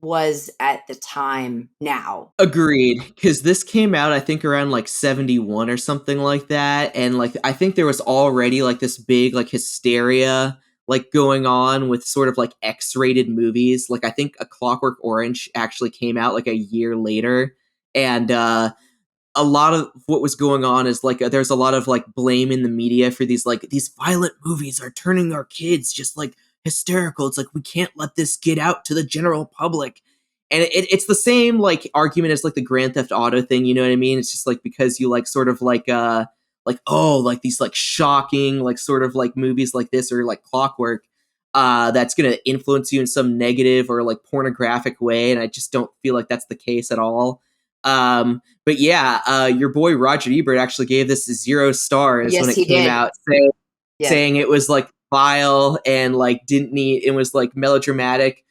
was at the time now. Agreed, because this came out I think around like 71 or something like that, and like I think there was already like this big like hysteria like going on with sort of like X-rated movies. Like I think A Clockwork Orange actually came out like a year later, and a lot of what was going on is like there's a lot of like blame in the media for these violent movies are turning our kids just like hysterical. It's like we can't let this get out to the general public. And it's the same like argument as like the Grand Theft Auto thing, you know what I mean? It's just like because you like sort of like oh like these like shocking like sort of like movies like this or like Clockwork that's gonna influence you in some negative or like pornographic way, and I just don't feel like that's the case at all. But yeah, your boy Roger Ebert actually gave this 0 stars when Yes, it he came did. out, Yeah. saying it was like vile and like didn't need it was like melodramatic.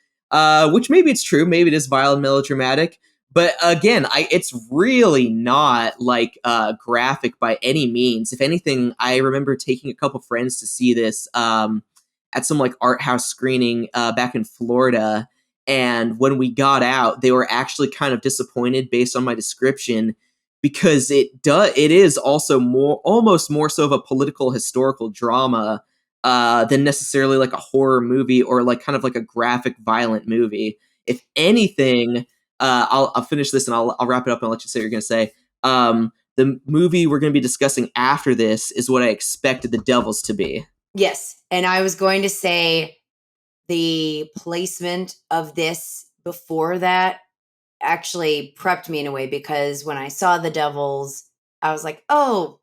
Which maybe it's true, maybe it is vile and melodramatic. But again, it's really not like graphic by any means. If anything, I remember taking a couple friends to see this. at some like art house screening back in Florida. And when we got out, they were actually kind of disappointed based on my description, because it is also almost more so of a political historical drama than necessarily like a horror movie or like kind of like a graphic violent movie. If anything, I'll finish this and I'll wrap it up and I'll let you say what you're going to say. The movie we're going to be discussing after this is what I expected The Devils to be. Yes. And I was going to say the placement of this before that actually prepped me in a way, because when I saw The Devils, I was like, oh,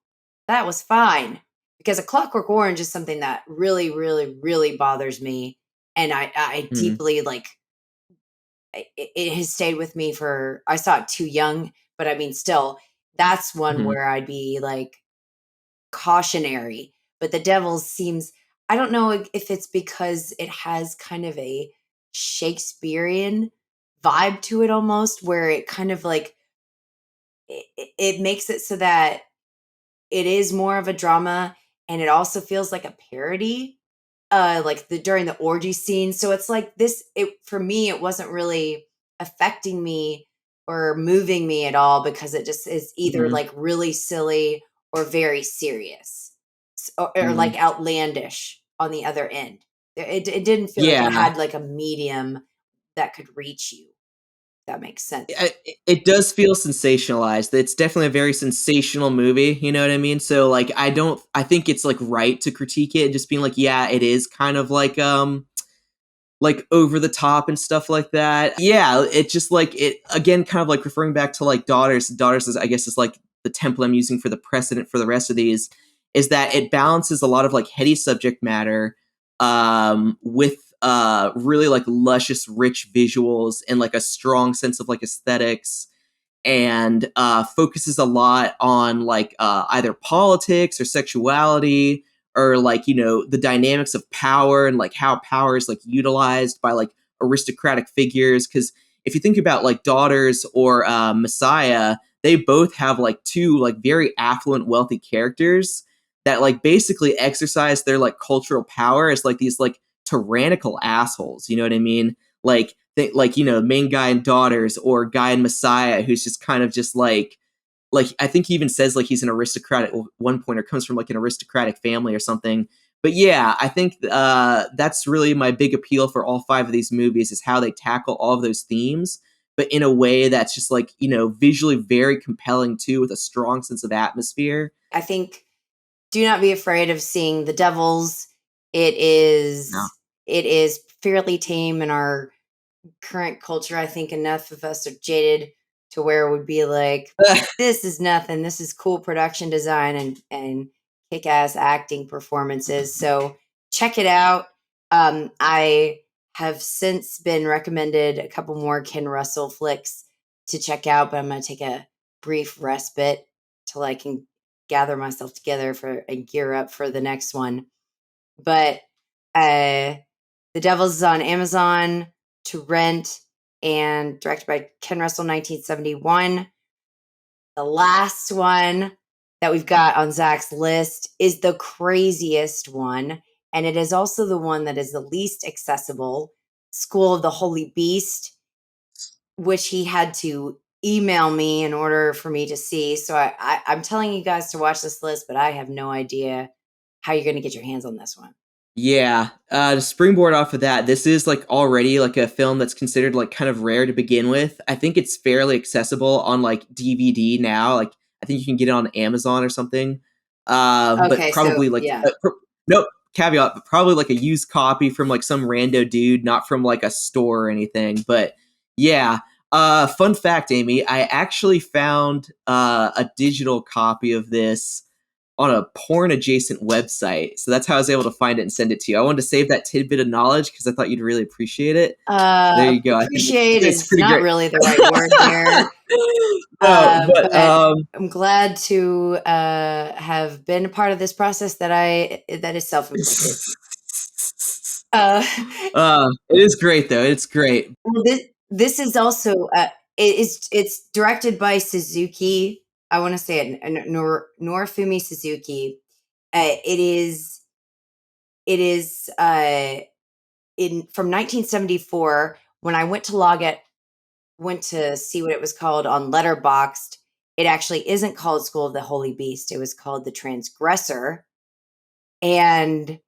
that was fine. Because A Clockwork Orange is something that really, really, really bothers me. And I Mm-hmm. deeply like it has stayed with me for, I saw it too young, but I mean, still, that's one Mm-hmm. where I'd be like cautionary. But The Devils seems, I don't know if it's because it has kind of a Shakespearean vibe to it almost, where it kind of like, it makes it so that it is more of a drama, and it also feels like a parody, like during the orgy scene. So it's like this, it for me, it wasn't really affecting me or moving me at all, because it just is either Mm-hmm. like really silly or very serious, or Mm-hmm. like outlandish on the other end. It didn't feel like Yeah, it had like a medium that could reach you. If that makes sense. it does feel sensationalized. It's definitely a very sensational movie. You know what I mean? So like, I think it's like right to critique it, just being like, yeah, it is kind of like over the top and stuff like that. Yeah, it just like it again, kind of like referring back to like Daughters. Daughters is, I guess, is like the template I'm using for the precedent for the rest of these. Is that it balances a lot of like heady subject matter with really like luscious, rich visuals and like a strong sense of like aesthetics, and focuses a lot on like either politics or sexuality, or like, you know, the dynamics of power and like how power is like utilized by like aristocratic figures. Because if you think about like Daughters or Messiah, they both have like two like very affluent, wealthy characters that like basically exercise their like cultural power as like these like tyrannical assholes. You know what I mean? Like like, you know, main guy in Daughters, or guy in Messiah, who's just kind of just like I think he even says like he's an aristocratic one point, or comes from like an aristocratic family or something. But yeah, I think that's really my big appeal for all five of these movies, is how they tackle all of those themes, but in a way that's just like, you know, visually very compelling too, with a strong sense of atmosphere. I think, do not be afraid of seeing The Devils. It No. is it is fairly tame in our current culture. I think enough of us are jaded to where it would be like, this is nothing. This is cool production design and kick ass acting performances. So check it out. I have since been recommended a couple more Ken Russell flicks to check out, but I'm going to take a brief respite till I can gather myself together for and gear up for the next one. But uh, The Devils is on Amazon to rent and directed by Ken Russell, 1971. The last one that we've got on Zach's list is the craziest one, and it is also the one that is the least accessible, School of the Holy Beast, which he had to email me in order for me to see. So I'm telling you guys to watch this list, but I have no idea how you're going to get your hands on this one. Yeah, to springboard off of that, this is like already like a film that's considered like kind of rare to begin with. I think it's fairly accessible on like DVD now. Like I think you can get it on Amazon or something. But Okay, so probably like yeah. no caveat, but probably like a used copy from like some rando dude, not from like a store or anything. But yeah, fun fact, Amy, I actually found a digital copy of this on a porn adjacent website. So that's how I was able to find it and send it to you. I wanted to save that tidbit of knowledge because I thought you'd really appreciate it. There you go. I think Appreciate it's is pretty not great. really the right word here. No, but But I'm glad to have been a part of this process that is self-inflicted. Uh, it is great though. It's great. well, this is also it's directed by Suzuki. I want to say it, Norifumi Suzuki. It is it is in from 1974. When I went to went to see what it was called on Letterboxd, it actually isn't called School of the Holy Beast. It was called The Transgressor. And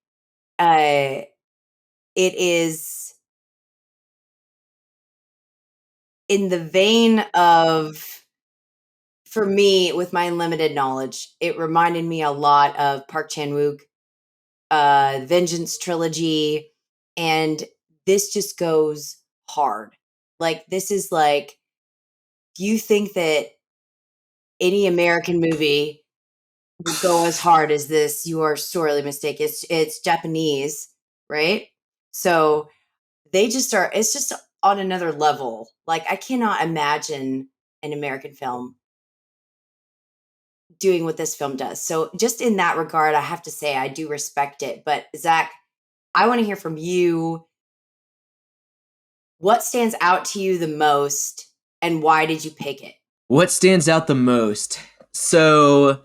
it is in the vein of, for me, with my limited knowledge, it reminded me a lot of Park Chan-wook, Vengeance trilogy, and this just goes hard. Like, this is like, if you think that any American movie would go as hard as this, you are sorely mistaken. It's Japanese, right? So they just are. It's just on another level. Like, I cannot imagine an American film doing what this film does. So just in that regard, I have to say I do respect it. But Zach, I want to hear from you. What stands out to you the most, and why did you pick it? What stands out the most? So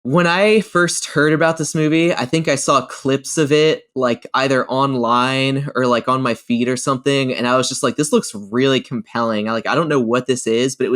when I first heard about this movie, I think I saw clips of it like either online or like on my feed or something, and I was just like, this looks really compelling. I don't know what this is, but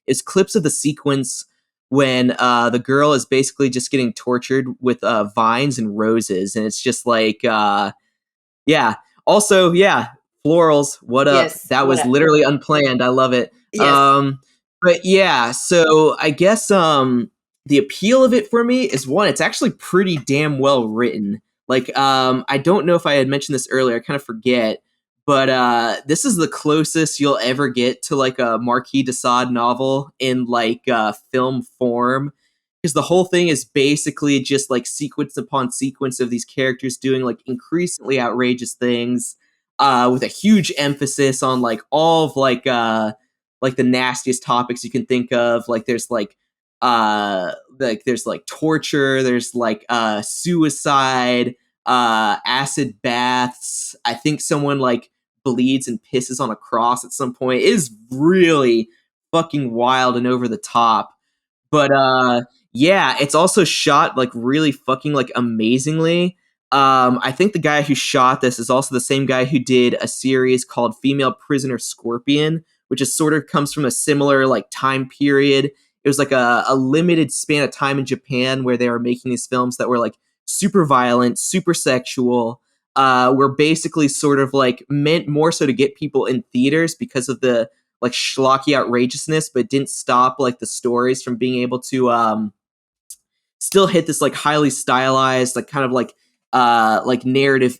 it's clips of the sequence when the girl is basically just getting tortured with vines and roses, and it's just like yeah. Also, yeah, florals. What up? Yes. That What was up? literally unplanned. I love it. Yes. But yeah, so I guess the appeal of it for me is one, it's actually pretty damn well written. Like I don't know if I had mentioned this earlier, I kind of forget, but this is the closest you'll ever get to like a Marquis de Sade novel in like film form, because the whole thing is basically just like sequence upon sequence of these characters doing like increasingly outrageous things, with a huge emphasis on like all of like the nastiest topics you can think of. Like there's like torture, there's like suicide, acid baths. I think someone like bleeds and pisses on a cross at some point. It is really fucking wild and over the top. But yeah, it's also shot like really fucking like amazingly. I think the guy who shot this is also the same guy who did a series called Female Prisoner Scorpion, which is sort of comes from a similar like time period. It was like a limited span of time in Japan where they were making these films that were like super violent, super sexual, were basically sort of like meant more so to get people in theaters because of the like schlocky outrageousness, but didn't stop like the stories from being able to still hit this like highly stylized, like kind of like narrative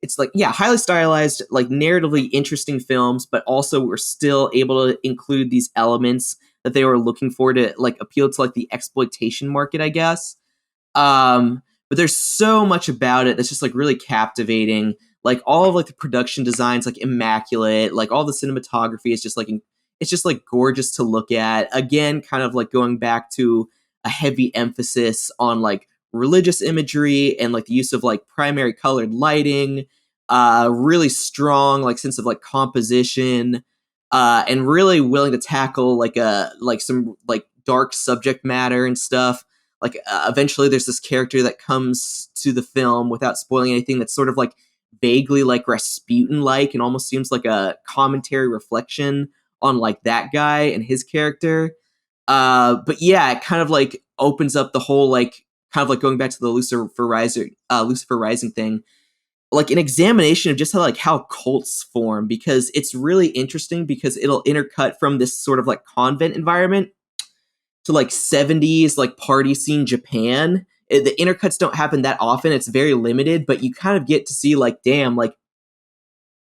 it's like, yeah, highly stylized, like narratively interesting films, but also we're still able to include these elements that they were looking for to like appeal to like the exploitation market, I guess. But there's so much about it that's just like really captivating. Like all of like the production designs, like immaculate. Like all the cinematography is just like it's just like gorgeous to look at. Again, kind of like going back to a heavy emphasis on like religious imagery and like the use of like primary colored lighting. Really strong like sense of like composition. And really willing to tackle like some like dark subject matter and stuff. Like eventually there's this character that comes to the film, without spoiling anything, that's sort of like vaguely like Rasputin like, and almost seems like a commentary reflection on like that guy and his character. But yeah, it kind of like opens up the whole like kind of like going back to the Lucifer Rising thing, like an examination of just how cults form, because it's really interesting because it'll intercut from this sort of like convent environment to like 70s like party scene Japan. The intercuts don't happen that often. It's very limited, but you kind of get to see like, damn, like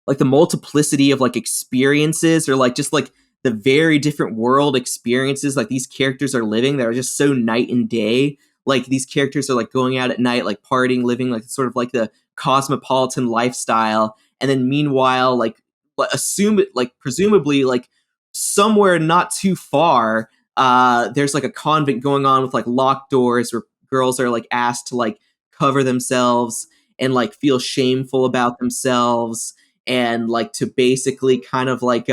the multiplicity of like experiences, or like just like the very different world experiences like these characters are living that are just so night and day. Like these characters are like going out at night, like partying, living like sort of like the cosmopolitan lifestyle, and then meanwhile presumably like somewhere not too far, there's like a convent going on with like locked doors where girls are like asked to like cover themselves and like feel shameful about themselves, and like to basically kind of like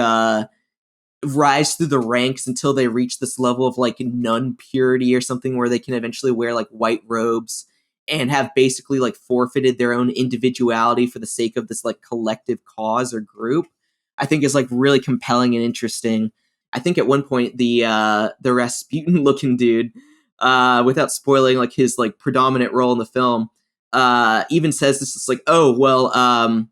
rise through the ranks until they reach this level of like nun purity or something, where they can eventually wear like white robes and have basically like forfeited their own individuality for the sake of this like collective cause or group, I think is like really compelling and interesting. I think at one point the Rasputin looking dude, without spoiling like his like predominant role in the film, even says this is like, oh well,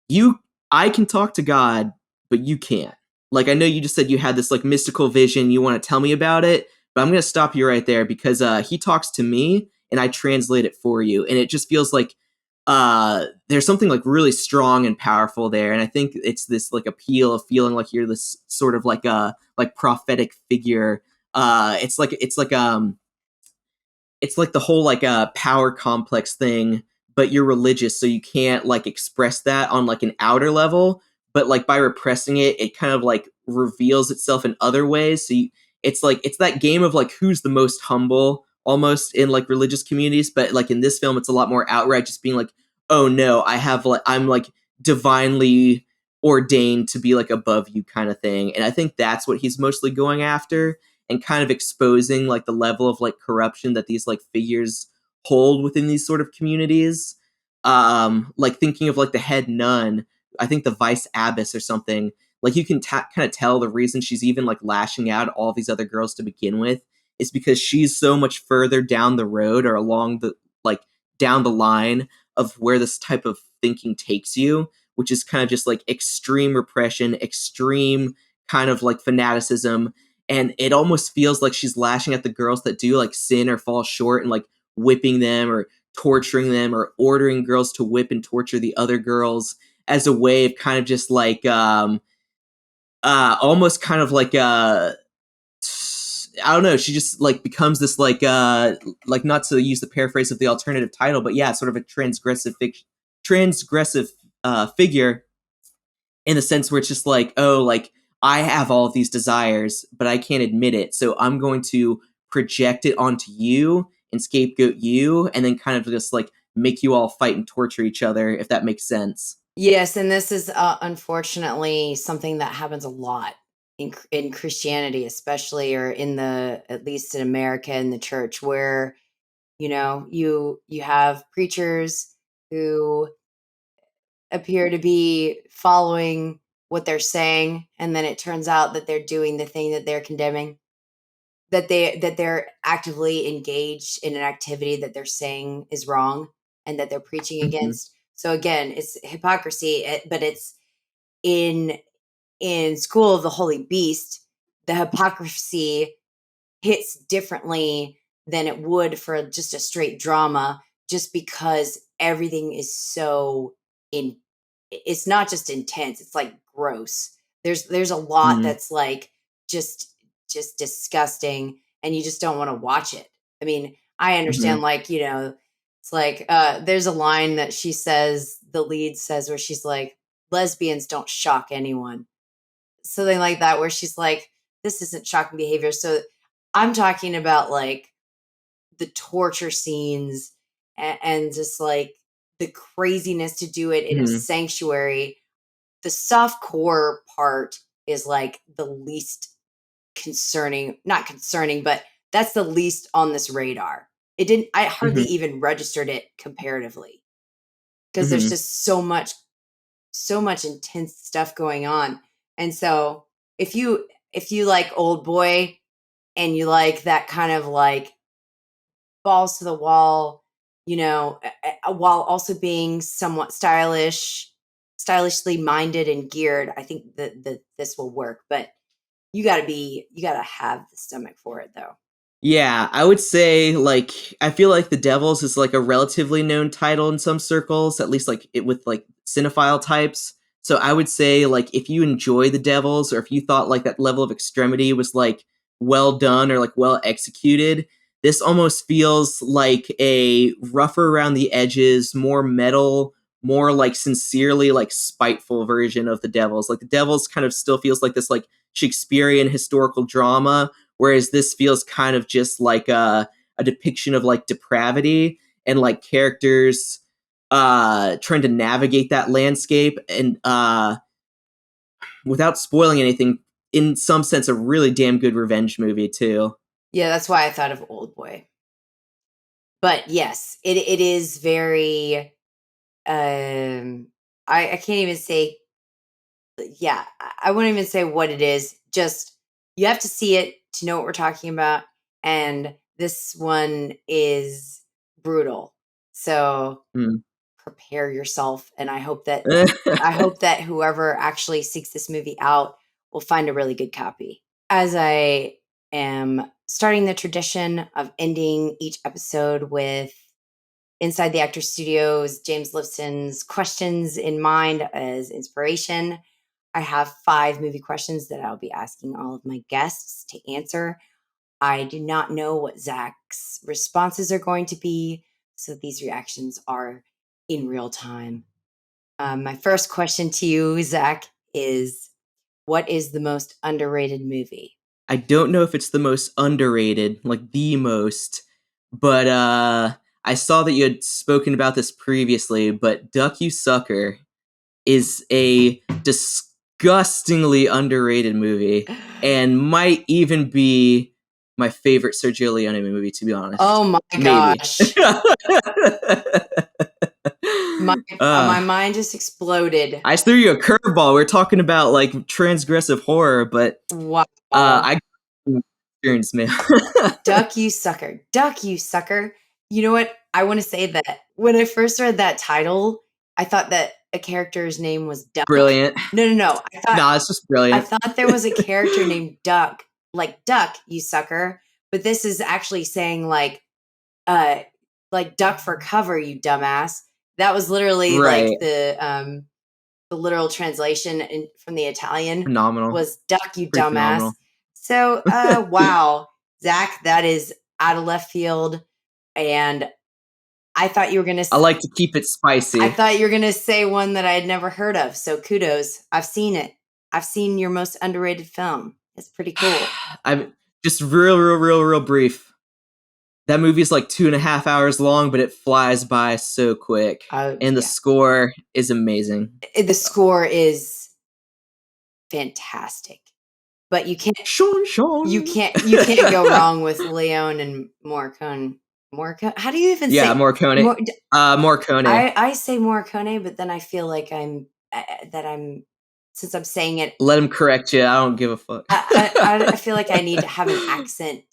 you I can talk to God, but you can't. Like I know you just said you had this like mystical vision, you want to tell me about it, but I'm gonna stop you right there because he talks to me and I translate it for you, and it just feels like there's something like really strong and powerful there, and I think it's this like appeal of feeling like you're this sort of like a like prophetic figure. It's like the whole like power complex thing, but you're religious, so you can't like express that on like an outer level, but like by repressing it, it kind of like reveals itself in other ways. It's like it's that game of like who's the most humble almost in like religious communities, but like in this film it's a lot more outright, just being like, oh no, I'm like divinely ordained to be like above you kind of thing. And I think that's what he's mostly going after, and kind of exposing like the level of like corruption that these like figures hold within these sort of communities. Like thinking of like the head nun, I think the vice abbess or something, like you can kind of tell the reason she's even like lashing out at all these other girls to begin with is because she's so much further down the road or along the like down the line of where this type of thinking takes you, which is kind of just like extreme repression, extreme kind of like fanaticism. And it almost feels like she's lashing at the girls that do like sin or fall short and like whipping them or torturing them or ordering girls to whip and torture the other girls as a way of kind of just like almost kind of like I don't know, she just like becomes this like not to use the paraphrase of the alternative title, but yeah, sort of a transgressive figure, in the sense where it's just like, oh, like I have all of these desires, but I can't admit it. So I'm going to project it onto you and scapegoat you, and then kind of just like make you all fight and torture each other, if that makes sense. Yes, and this is unfortunately something that happens a lot in Christianity, especially, or in the at least in America in the church, where you have preachers who appear to be following what they're saying, and then it turns out that they're doing the thing that they're condemning, that they're actively engaged in an activity that they're saying is wrong and that they're preaching Mm-hmm. against. So again, it's hypocrisy, but it's in School of the Holy Beast, the hypocrisy hits differently than it would for just a straight drama, just because everything is so in it's not just intense, it's like gross. There's a lot Mm-hmm. that's like just just disgusting, and you just don't want to watch it. I mean, I understand, Mm-hmm. like, it's like there's a line that the lead says, where she's like, lesbians don't shock anyone, something like that, where she's like, this isn't shocking behavior. So I'm talking about like the torture scenes, and just like the craziness to do it in a Mm-hmm. sanctuary. The soft core part is like the least concerning, not concerning, but that's the least on this radar. I hardly Mm-hmm. even registered it comparatively, because there's Mm-hmm. just so much intense stuff going on. And so if you like Old Boy, and you like that kind of like balls to the wall, while also being somewhat stylishly minded and geared, I think that this will work. But you gotta have the stomach for it, though. Yeah, I would say like I feel like The Devils is like a relatively known title in some circles, at least like it with like cinephile types. So I would say like if you enjoy The Devils, or if you thought like that level of extremity was like well done or like well executed, this almost feels like a rougher around the edges, more metal, more like sincerely like spiteful version of The Devils. Like The Devils kind of still feels like this like Shakespearean historical drama, whereas this feels kind of just like a depiction of like depravity and like characters trying to navigate that landscape, and without spoiling anything, in some sense a really damn good revenge movie too. Yeah, that's why I thought of Old Boy. But yes, it is very. I can't even say. Yeah, I wouldn't even say what it is. Just you have to see it to know what we're talking about, and this one is brutal. So Mm. prepare yourself, and I hope that whoever actually seeks this movie out will find a really good copy. As I am starting the tradition of ending each episode with Inside the Actor Studios, James Lifton's questions in mind as inspiration, I have 5 movie questions that I'll be asking all of my guests to answer. I do not know what Zach's responses are going to be, so these reactions are in real time. My first question to you, Zach, is what is the most underrated movie? I don't know if it's the most underrated, like the most, but I saw that you had spoken about this previously, but Duck You Sucker is a disgustingly underrated movie and might even be my favorite Sergio Leone movie, to be honest. Oh my Maybe. gosh. My uh, my mind just exploded. I threw you a curveball. We're talking about like transgressive horror, but Wow. I experience, man. Duck you sucker. Duck you sucker. You know what? I want to say that when I first read that title, I thought that a character's name was Duck. Brilliant. No, no, no. Nah, it's just I brilliant. thought there was a character named Duck, like Duck, you sucker. But this is actually saying like duck for cover, you dumbass. That was literally like Right. the literal translation from the Italian Phenomenal. was duck, you Pretty dumbass. phenomenal. So, wow, Zach, that is out of left field. And I thought you were going I to, like to keep it I spicy. thought you were going to say one that I had never heard of. So kudos. I've seen it. I've seen your most underrated film. It's pretty cool. I'm just real brief. That movie is like 2.5 hours long, but it flies by so quick. And the Yeah. score is amazing. The score is fantastic. But Sean. you can't go wrong with Leone and Morricone. Morricone. How do you even Yeah, say Morricone. Mor- Morricone. I say Morricone, but then I feel like I'm since I'm saying it, Let him correct you. I don't give a fuck. I feel like I need to have an accent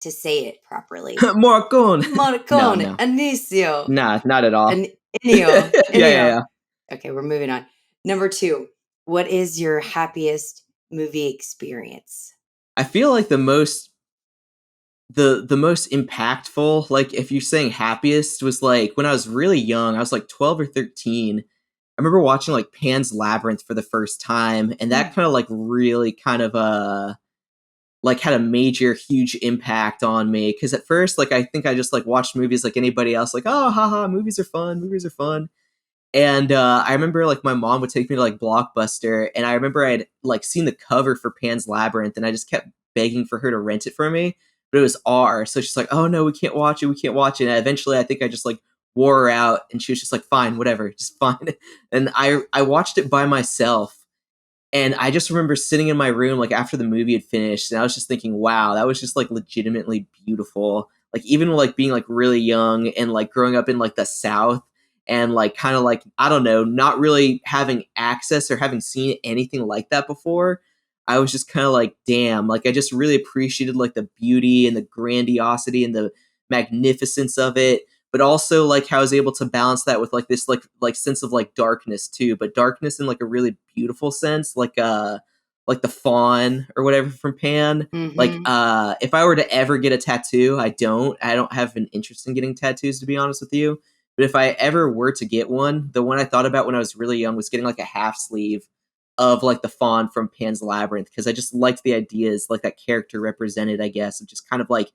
to say it properly. Morricone. Morricone, No. Anicio, Nah, not at all. Ennio, Ennio. Yeah. Okay, we're moving on. Number 2. What is your happiest movie experience? I feel like the most impactful, like if you're saying happiest, was like when I was really young. I was like 12 or 13. I remember watching like Pan's Labyrinth for the first time, and that kind of like really kind of like had a major huge impact on me, because at first like I think I just like watched movies like anybody else, like, oh haha, movies are fun. And I remember like my mom would take me to like Blockbuster, and I remember I had like seen the cover for Pan's Labyrinth, and I just kept begging for her to rent it for me, but it was R. So she's like, "Oh no, we can't watch it." And eventually, I think I just like wore her out, and she was just like, "Fine, whatever, just fine." And I watched it by myself, and I just remember sitting in my room like after the movie had finished, and I was just thinking, wow, that was just like legitimately beautiful. Like even like being like really young and like growing up in like the South, and like kind of like, I don't know, not really having access or having seen anything like that before. I was just kind of like, damn, like I just really appreciated like the beauty and the grandiosity and the magnificence of it, but also like how I was able to balance that with like this like sense of like darkness too, but darkness in like a really beautiful sense, like the fawn or whatever from Pan. Like Mm-hmm. if I were to ever get a tattoo, I don't have an interest in getting tattoos, to be honest with you. But if I ever were to get one, the one I thought about when I was really young was getting like a half sleeve of like the fawn from Pan's Labyrinth, because I just liked the ideas like that character represented, I guess, of just kind of like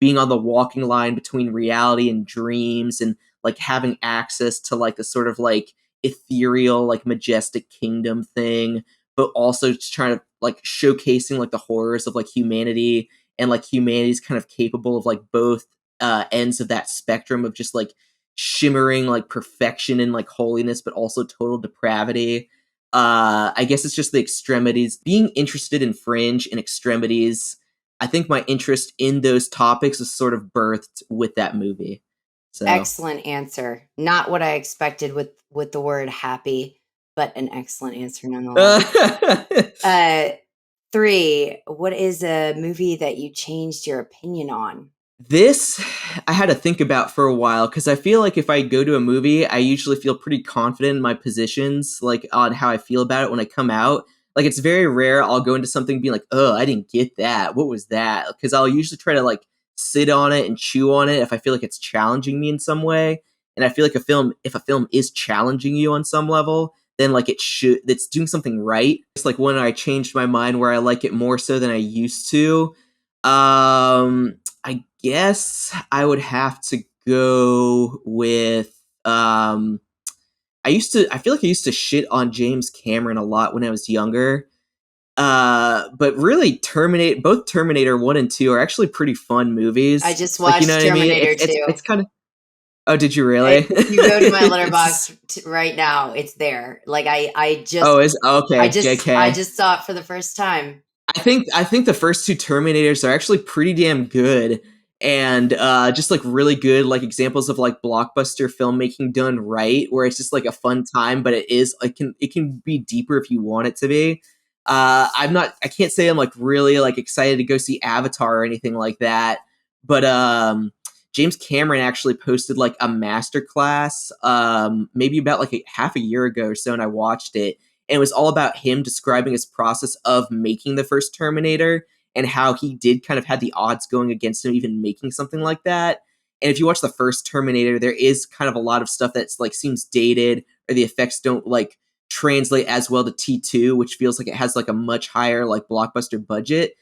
being on the walking line between reality and dreams, and like having access to like the sort of like ethereal like majestic kingdom thing, but also just trying to like showcasing like the horrors of like humanity, and like humanity's kind of capable of like both ends of that spectrum of just like shimmering like perfection and like holiness, but also total depravity. I guess it's just the extremities. Being interested in fringe and extremities, I think my interest in those topics is sort of birthed with that movie. So Excellent answer. Not what I expected with the word happy, but an excellent answer nonetheless. 3, what is a movie that you changed your opinion on? This I had to think about for a while because I feel like if I go to a movie, I usually feel pretty confident in my positions, like on how I feel about it when I come out. Like it's very rare I'll go into something being like, "Oh, I didn't get that. What was that?" Because I'll usually try to like sit on it and chew on it if I feel like it's challenging me in some way. And I feel like if a film is challenging you on some level, then like it's doing something right. It's like when I changed my mind where I like it more so than I used to. I guess I would have to go with I feel like I used to shit on James Cameron a lot when I was younger. But really both Terminator 1 and 2 are actually pretty fun I movies. just Like, you know watched what I mean? Terminator It's 2. it's kind of Oh, did you really? If you go to my letterbox right now, it's there. Like Oh, is I okay, just I JK. just saw it for the first time. I think the first two Terminators are actually pretty damn good, and just like really good like examples of like blockbuster filmmaking done right, where it's just like a fun time, but it can be deeper if you want it to be. I can't say I'm like really like excited to go see Avatar or anything like that, but James Cameron actually posted like a masterclass maybe about like half a year ago or so, and I watched it, and it was all about him describing his process of making the first Terminator and how he did kind of had the odds going against him even making something like that. And if you watch the first Terminator, there is kind of a lot of stuff that's like seems dated, or the effects don't like translate as well to T2, which feels like it has like a much higher like blockbuster budget.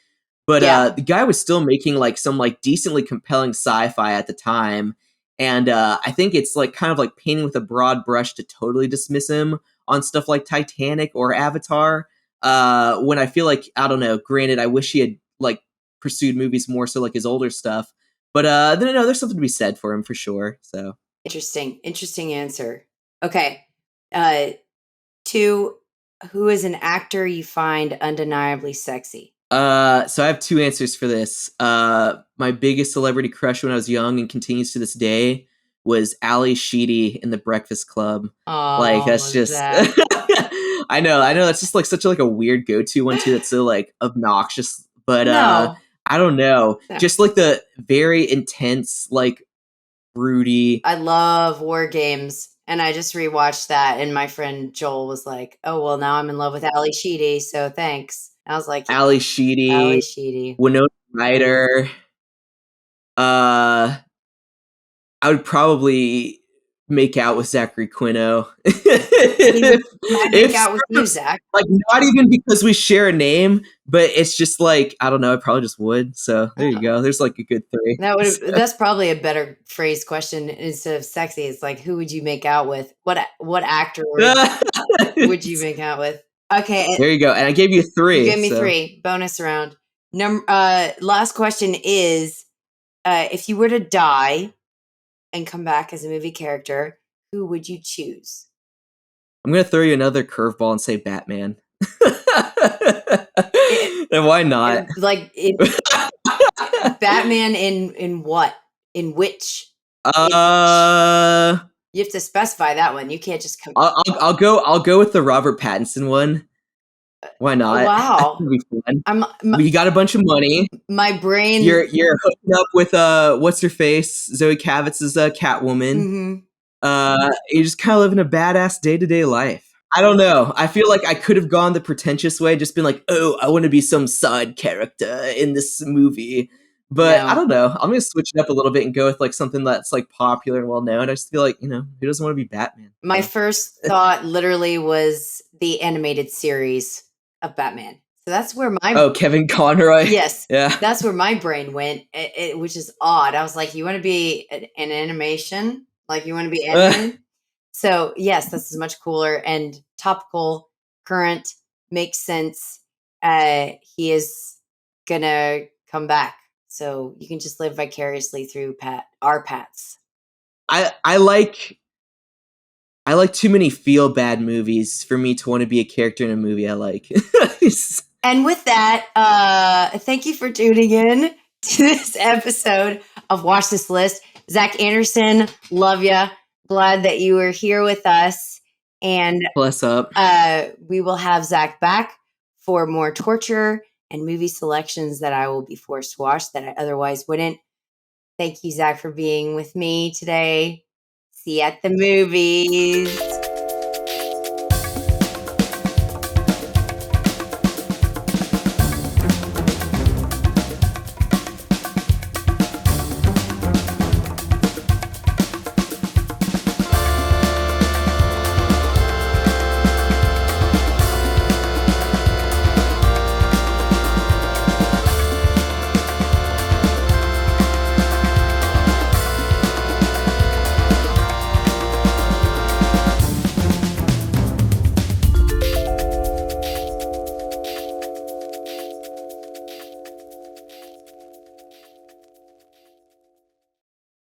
But Yeah. the guy was still making like some like decently compelling sci-fi at the time. And I think it's like kind of like painting with a broad brush to totally dismiss him on stuff like Titanic or Avatar. When I feel like, I don't know, granted, I wish he had like pursued movies more so like his older stuff. But then no, there's something to be said for him for sure. So Interesting answer. Okay. Uh 2, who is an actor you find undeniably sexy? so I have two answers for this. My biggest celebrity crush when I was young and continues to this day was Ali Sheedy in The Breakfast Club. Like that's Oh, just Zach. I know that's just like such a, like a weird go-to one too that's so like obnoxious, but No. I don't know. No. Just like the very intense like broody. I love war games. And I just rewatched that, and my friend Joel was like, "Oh well, now I'm in love with Ali Sheedy, so thanks." And I was like, Ali Ali Sheedy, Sheedy. Winona Ryder. Uh I would probably make out with Zachary Quino. I make if out with you, Zach. like not even because we share a name, but it's just like I don't know. I probably just would. So there you Oh, go. There's like a good three. that's probably a better phrase question instead of sexy. It's like, who would you make out with? What actor would you make out with? Okay, There you go. And I gave you you three. gave me So 3. Bonus round. Last question is, if you were to die and come back as a movie character, who would you choose? I'm gonna throw you another curveball and say Batman. And why not? Batman in what? In which? uh, You have to specify that one. You can't just come. I'll go with the Robert Pattinson one. Why Oh, not? I think wow. it'd be fun. I'm You got a bunch of money. my brain. You're hooking up with what's her face? Zoe Kravitz's Catwoman. Mhm. You're just kind of living a badass day to day life. I don't know. I feel like I could have gone the pretentious way, just been like, oh, I want to be some side character in this movie. But I No. don't know. I'm gonna switch it up a little bit and go with like something that's like popular and well known. I just feel like who doesn't want to be Batman? My So. first thought literally was the animated series of Batman. So that's where my Oh, Kevin Conroy. yes, Yeah. that's where my brain went, which is odd. I was like, you want to be an animation? Like you want to be animated? So yes, this is much cooler and topical, current, makes sense. He is gonna come back, so you can just live vicariously through our Pats. I like too many feel bad movies for me to want to be a character in a movie I like. And with that, thank you for tuning in to this episode of Watch This List. Zach Anderson, love ya. Glad that you were here with us. And Bless up. we will have Zach back for more torture and movie selections that I will be forced to watch that I otherwise wouldn't. Thank you, Zach, for being with me today. See you at the movies.